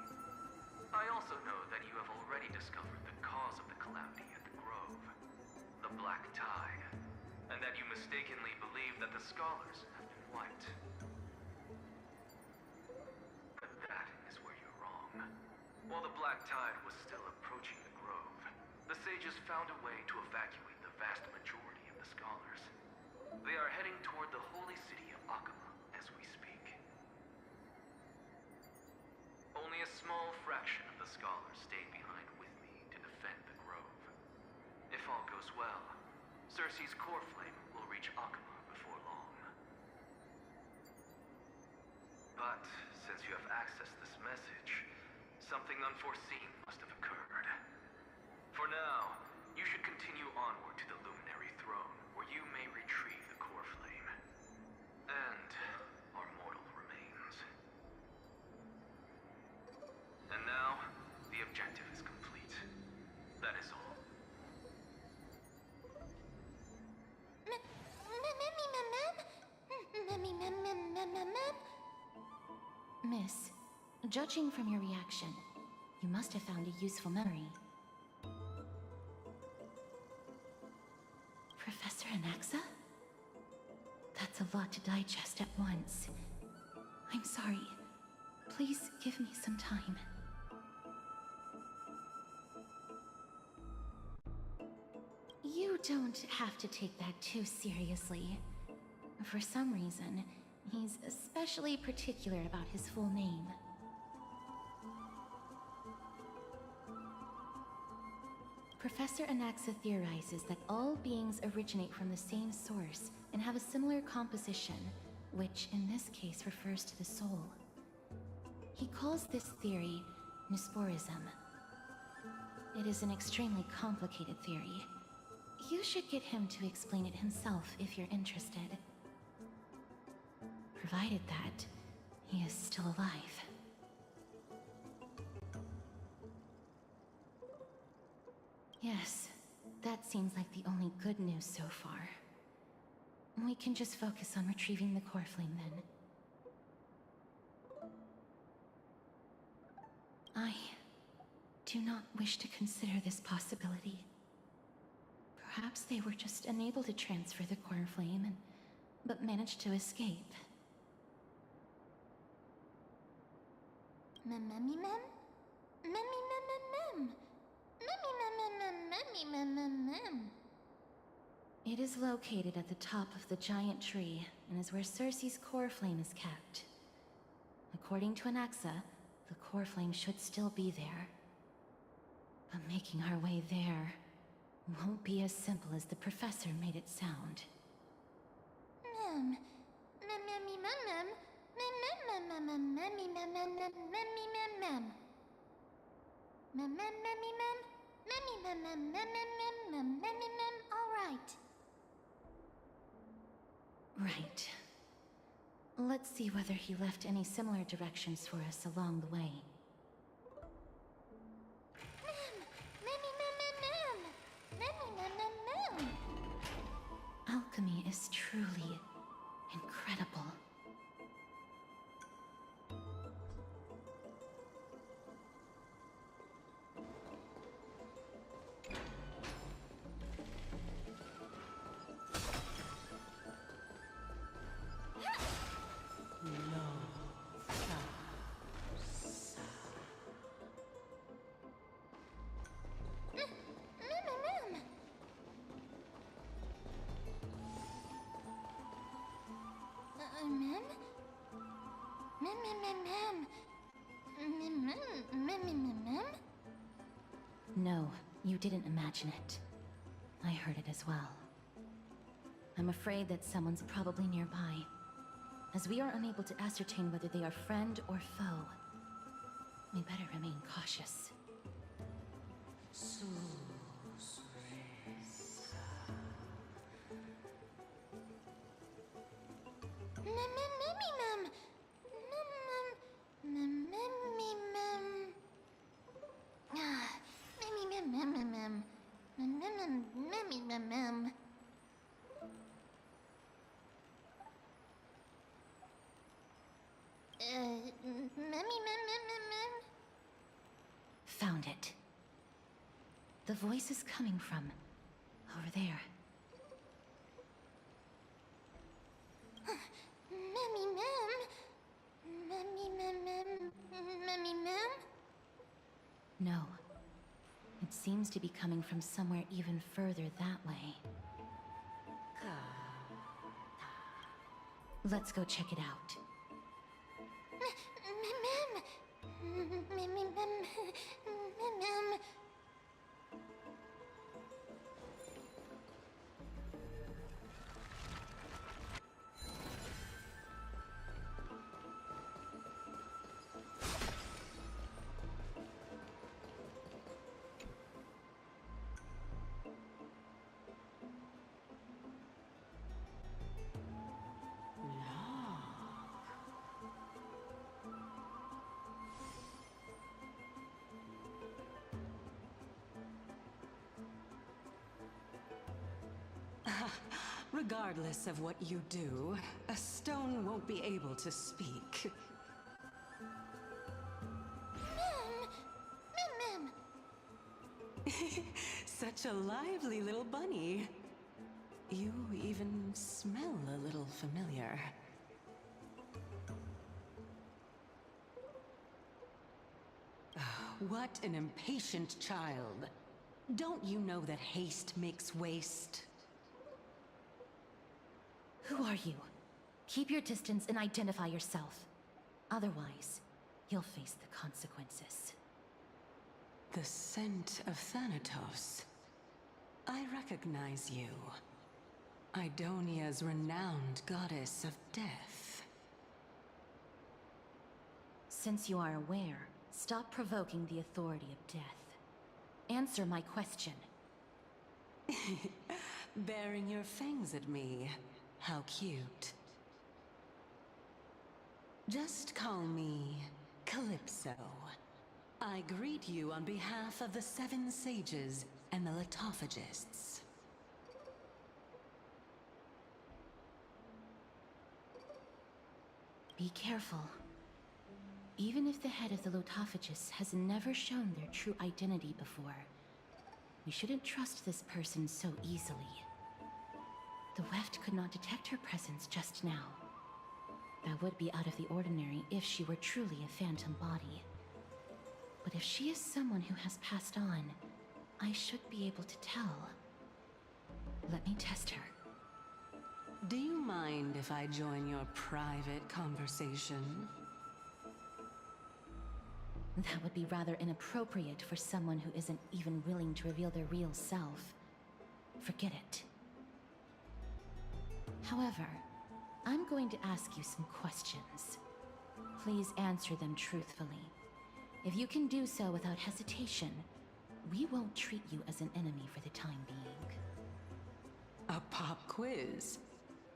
I also know that you have already discovered the cause of the calamity at the Grove, the Black Tide, and that you mistakenly believe that the scholars have been wiped. But that is where you're wrong. While the Black Tide was still approaching the Grove, the sages found a way to evacuate the vast majority of the scholars. They are heading toward the holy city of Akama as we speak. Only a small fraction of the scholars stayed behind with me to defend the Grove. If all goes well, Cersei's core flame will reach Akama before long. But since you have accessed this message, something unforeseen must have occurred. For now, you should continue onward to the Luminary Throne, where you may retrieve the core flame. And our mortal remains. And now, the objective is complete. That is all. Miss, judging from your reaction, you must have found a useful memory. Professor Anaxa? That's a lot to digest at once. I'm sorry. Please give me some time. You don't have to take that too seriously. For some reason, he's especially particular about his full name. Professor Anaxa theorizes that all beings originate from the same source and have a similar composition, which in this case refers to the soul. He calls this theory Nesporism. It is an extremely complicated theory. You should get him to explain it himself if you're interested. Provided that he is still alive. Yes, that seems like the only good news so far. We can just focus on retrieving the core flame then. I do not wish to consider this possibility. Perhaps they were just unable to transfer the core flame but managed to escape. Mem. It is located at the top of the giant tree and is where Cersei's core flame is kept. According to Anaxa, the core flame should still be there. But making our way there won't be as simple as the professor made it sound. All right. Right. Let's see whether he left any similar directions for us along the way. Alchemy is truly incredible. No, you didn't imagine it. I heard it as well. I'm afraid that someone's probably nearby. As we are unable to ascertain whether they are friend or foe, we better remain cautious. Found it. The voice is coming from over there. No. It seems to be coming from somewhere even further that way. Let's go check it out. Regardless of what you do, a stone won't be able to speak. Such a lively little bunny. You even smell a little familiar. What an impatient child. Don't you know that haste makes waste? Who are you? Keep your distance and identify yourself. Otherwise, you'll face the consequences. The scent of Thanatos. I recognize you. Idonia's renowned goddess of death. Since you are aware, stop provoking the authority of death. Answer my question. Baring your fangs at me. How cute. Just call me Calypso. I greet you on behalf of the Seven Sages and the Litophagists. Be careful. Even if the head of the Litophagists has never shown their true identity before, we shouldn't trust this person so easily. The Weft could not detect her presence just now. That would be out of the ordinary if she were truly a phantom body. But if she is someone who has passed on, I should be able to tell. Let me test her. Do you mind if I join your private conversation? That would be rather inappropriate for someone who isn't even willing to reveal their real self. Forget it. However, I'm going to ask you some questions. Please answer them truthfully. If you can do so without hesitation, we won't treat you as an enemy for the time being. A pop quiz?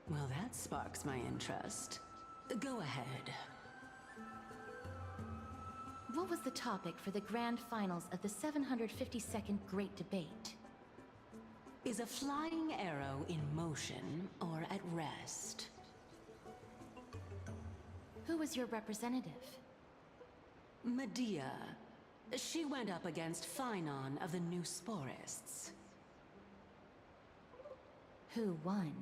Well, that sparks my interest. Go ahead. What was the topic for the grand finals of the 752nd Great Debate? Is a flying arrow in motion or at rest? Who was your representative? Medea. She went up against Phynon of the New Sporists. Who won?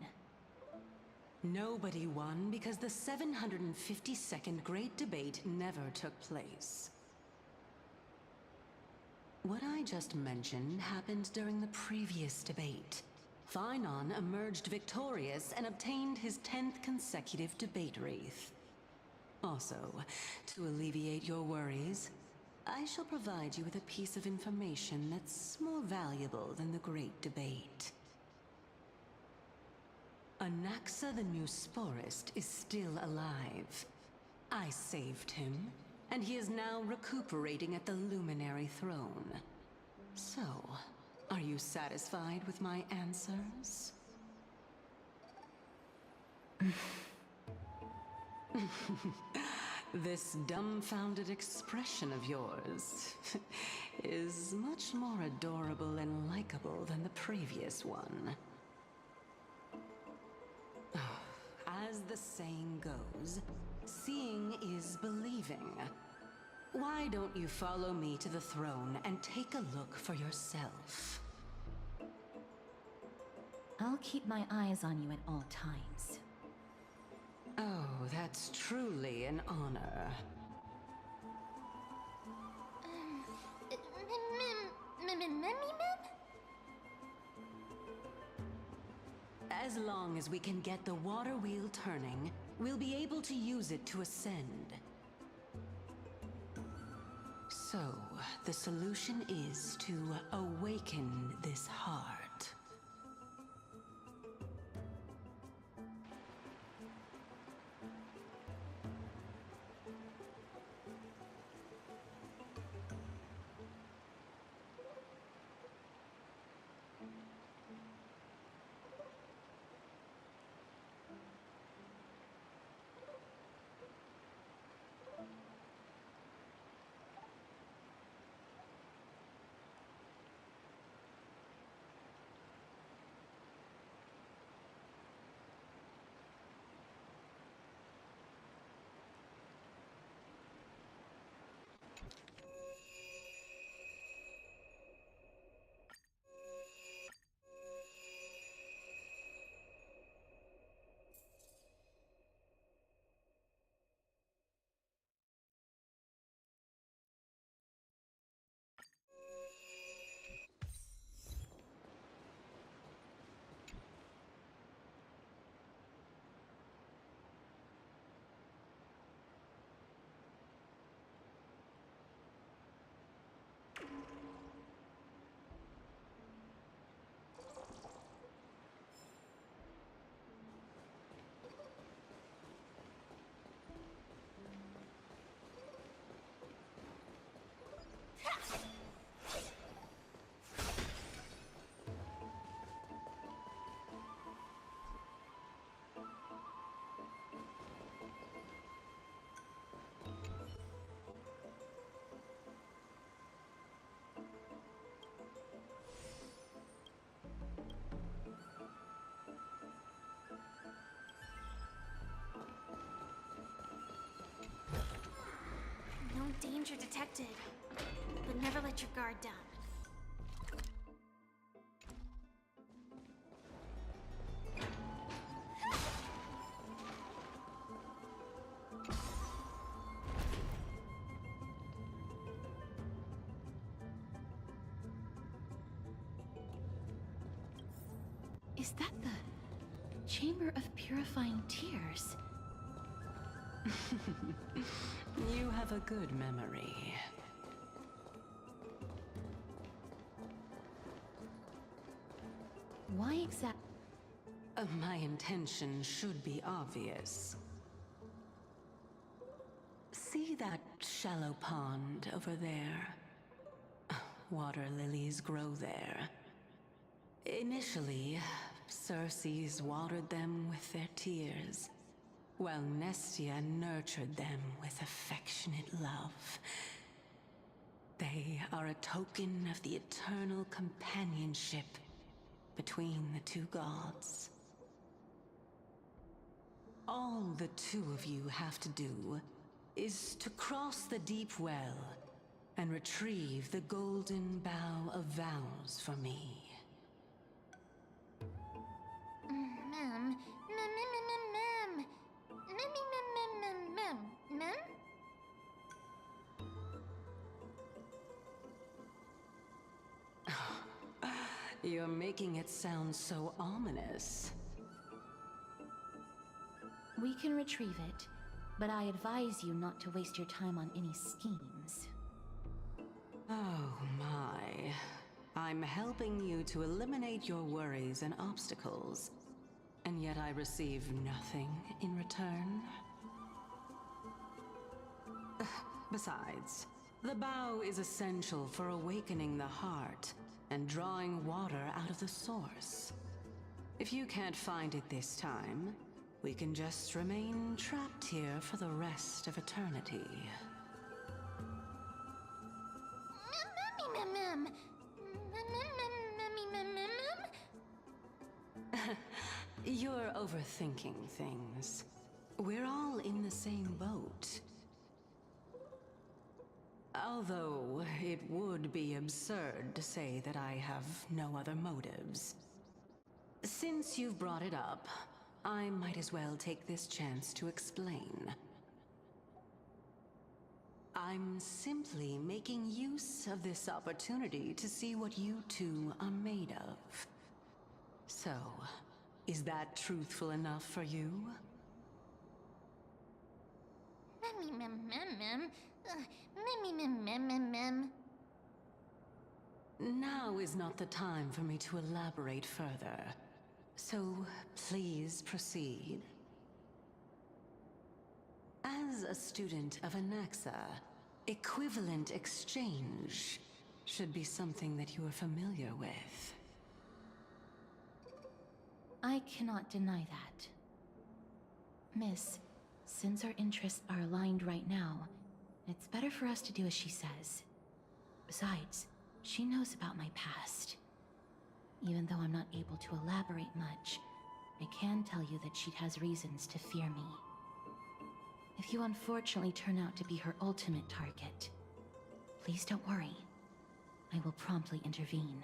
Nobody won because the 752nd Great Debate never took place. What I just mentioned happened during the previous debate. Phynon emerged victorious and obtained his 10th consecutive debate wreath. Also, to alleviate your worries, I shall provide you with a piece of information that's more valuable than the Great Debate. Anaxa the New Sporist is still alive. I saved him, and he is now recuperating at the Luminary Throne. So, are you satisfied with my answers? This dumbfounded expression of yours is much more adorable and likable than the previous one. As the saying goes, seeing is believing. Why don't you follow me to the throne and take a look for yourself? I'll keep my eyes on you at all times. Oh, that's truly an honor. As long as we can get the water wheel turning, we'll be able to use it to ascend. So, the solution is to awaken this heart. danger detected. But never let your guard down. Is that the Chamber of Purifying Tears? You have a good memory. Why exactly? My intention should be obvious. See that shallow pond over there? Water lilies grow there. Initially, Circes watered them with their tears, while Nestia nurtured them with affectionate love. They are a token of the eternal companionship between the two gods. All the two of you have to do is to cross the deep well and retrieve the golden bough of vows for me. Mem. You're making it sound so ominous. We can retrieve it, but I advise you not to waste your time on any schemes. Oh my. I'm helping you to eliminate your worries and obstacles, and yet I receive nothing in return? Besides, the bow is essential for awakening the heart and drawing water out of the source. If you can't find it this time, we can just remain trapped here for the rest of eternity. You're overthinking things. We're all in the same boat. Although, it would be absurd to say that I have no other motives. Since you've brought it up, I might as well take this chance to explain. I'm simply making use of this opportunity to see what you two are made of. So, is that truthful enough for you? Now is not the time for me to elaborate further. So, please proceed. As a student of Anaxa, equivalent exchange should be something that you are familiar with. I cannot deny that. Miss, since our interests are aligned right now, it's better for us to do as she says. Besides, she knows about my past. Even though I'm not able to elaborate much, I can tell you that she has reasons to fear me. If you unfortunately turn out to be her ultimate target, please don't worry. I will promptly intervene.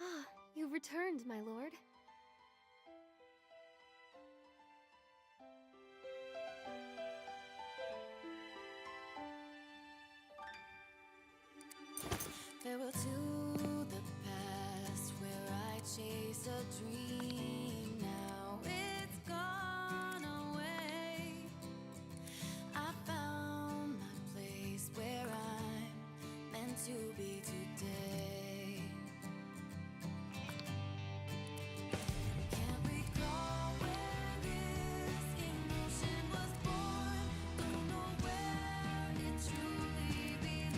Ah, you've returned, my lord. Farewell to the past where I chased a dream. Now it's gone away. I found my place where I'm meant to be today. Can't recall where this emotion was born. Don't know where it truly belongs.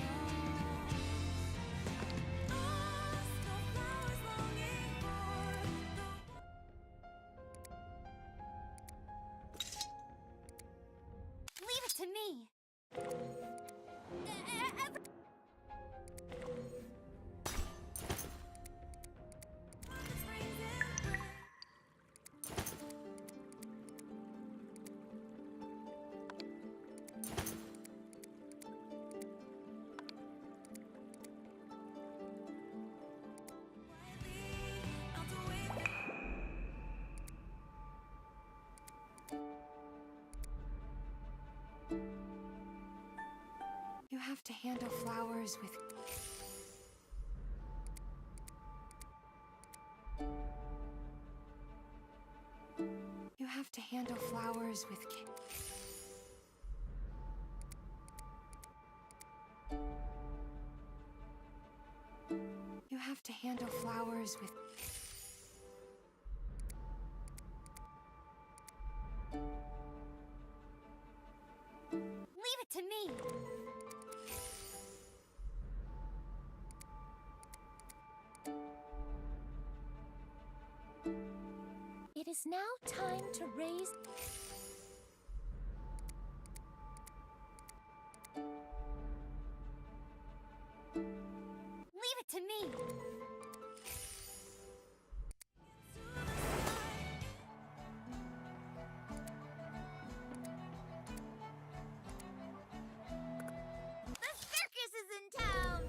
Leave it to me! You have to handle flowers with... You have to handle flowers with... You have to handle flowers with... Leave it to me! It is now time to raise... Leave it to me! The circus is in town!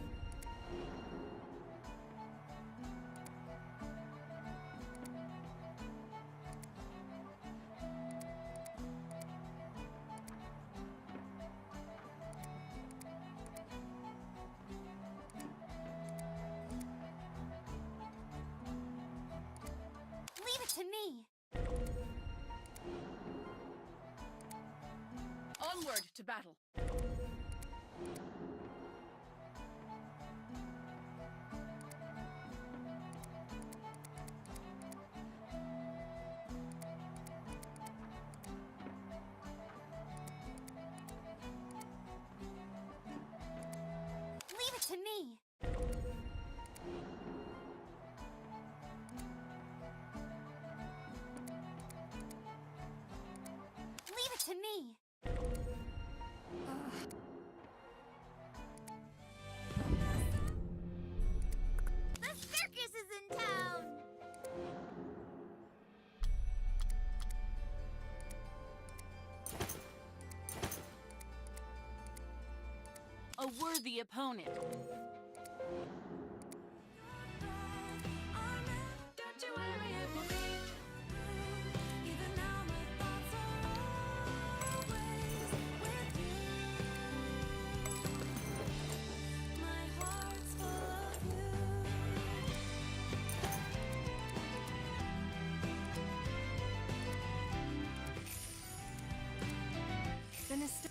Leave it to me! Onward to battle. Leave it to me! Leave it to me! The circus is in town! A worthy opponent. Don't you worry, it will be. Even now, my thoughts are always with you. My heart's full of you. Sinister...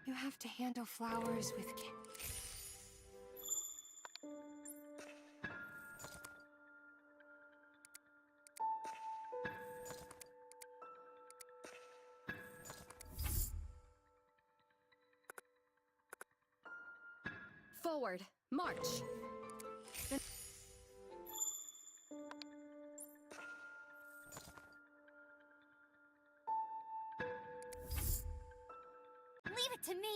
You have to handle flowers with... Forward, march! Leave it to me.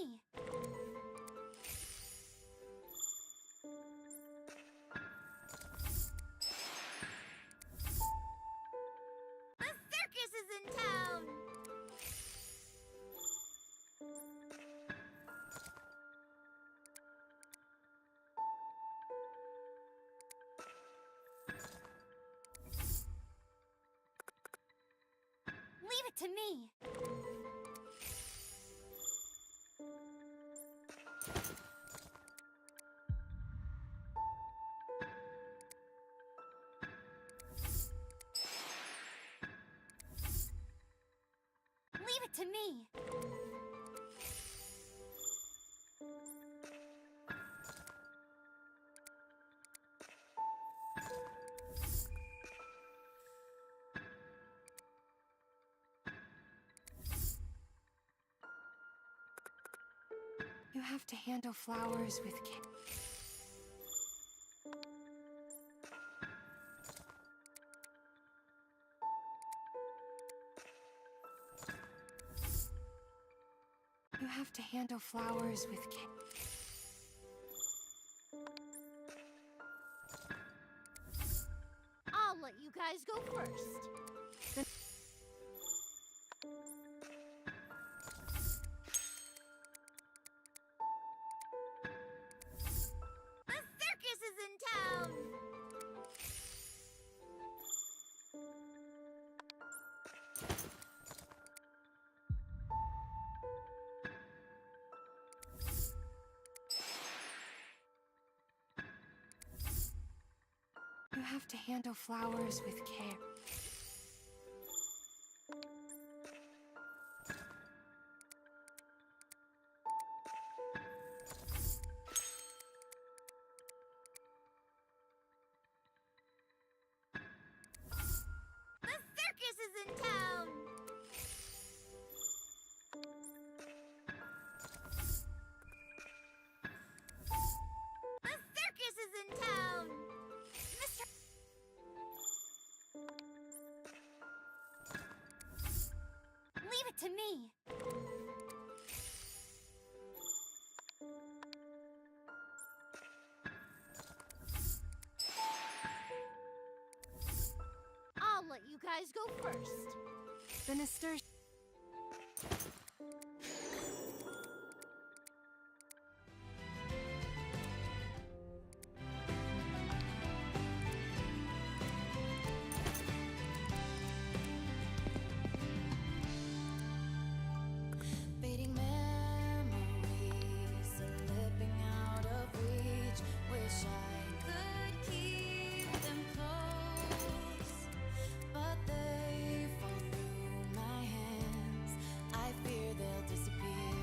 The circus is in town. Leave it to me. Leave it to me. You have to handle flowers with care. You have to handle flowers with care. I'll let you guys go first. The circus is in town. You have to handle flowers with care. The circus is in town. The circus is in town. Mr. Leave it to me. I'll let you guys go first. The nasturtium. Fading memories slipping out of reach. Wish I could keep them close, but they fall through my hands. I fear they'll disappear.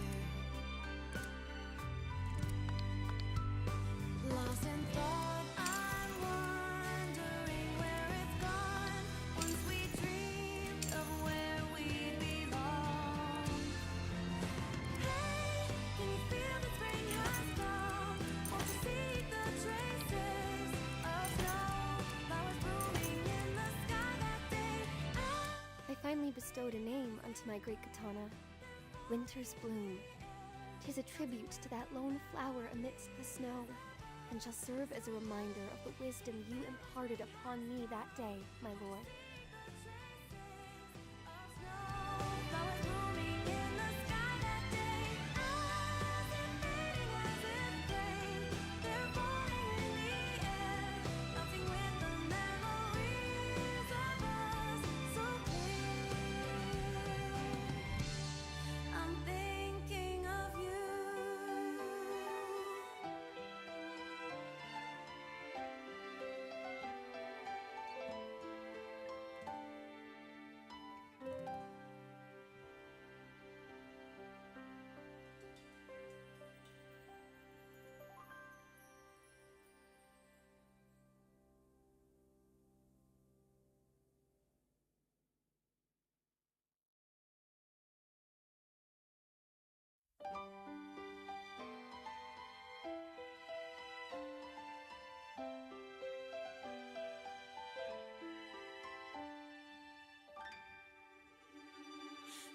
Lost in thought, I'm wondering where it's gone. Once we dreamed of where we belong. Hey, can you feel the spring has come? Won't you see the traces of snow? Flowers blooming in the sky that day. I finally bestowed a name unto my great katana, Winter's Bloom. 'Tis a tribute to that lone flower amidst the snow, and shall serve as a reminder of the wisdom you imparted upon me that day, my lord. Flowers blooming in the sky that day. As if fading as if rain, they're falling in the air, melting with the memories of us so clear. I'm thinking of you.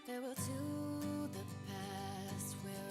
Farewell to the past where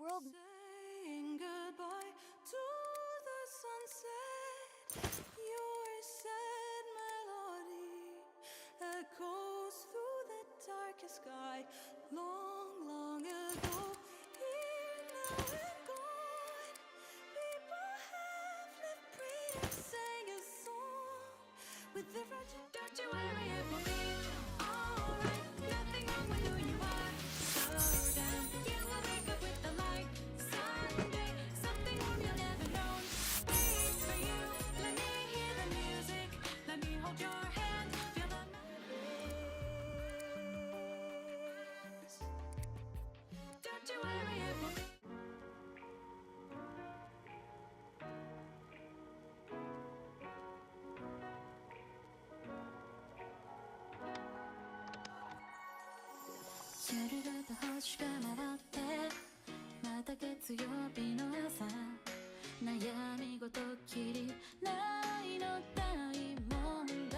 world. Saying goodbye to the sunset. Your sad melody echoes through the darkest sky. Long, long ago, here now and gone. People have lived, prayed, and sang a song with their fragile. Don't you worry, it will be alright. Nothing wrong with who you are. Slow down, you will wake up with the light. Someday, something warm you'll never know. Wait for you. Let me hear the music. Let me hold your hand. Feel the melodies. Don't you worry, it will be.夜と星が回ってまた月曜日の朝悩み事きりないの大問題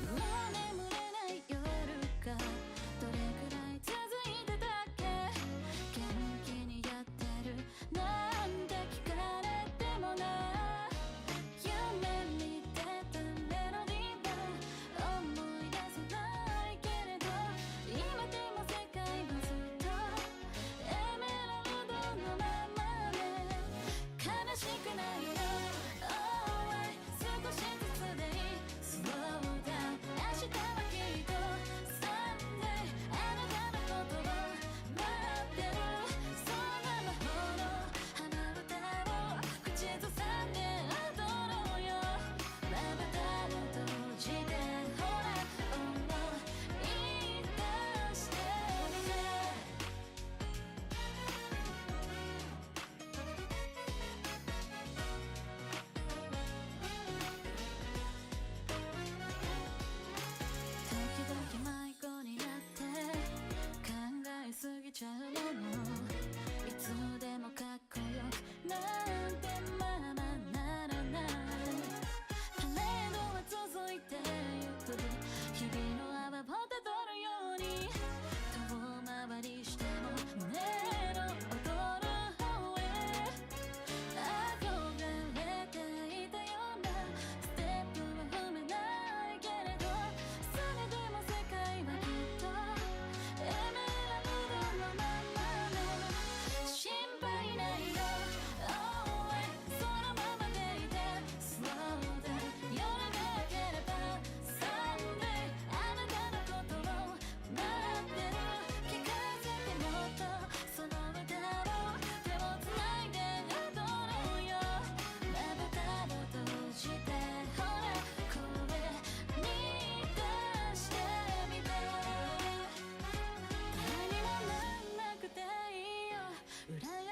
もう眠れない夜がどれくらい続いてたっけ元気にやってるなんて聞かれてもな夢見てたメロディーは思い出せないけれど今でも世界はずっとエメラルドのままで悲しくないよ Alright 少しずつでいい Slow down 明日はきっと Someday あなたのことを待ってるそんな魔法の花歌を口ずさんで踊ろうよまぶたを閉じてほら思い出してみて時々迷子になって考えすぎちゃうものいつでもかっこよくなんてままならないパレードは続いてゆく日々の泡をたどるように遠回りしても胸の躍る方へ憧れていたようなステップは踏めないけれどそれでも世界はきっとエメラルドのままで心配ないよ Alright そのままでいて Slow down 夜が明ければ Someday あなたのことを待ってる聞かせてもっとその歌を手をつないで踊ろうよまぶたを閉じてほら声に出してみて何もなんなくていいよ羨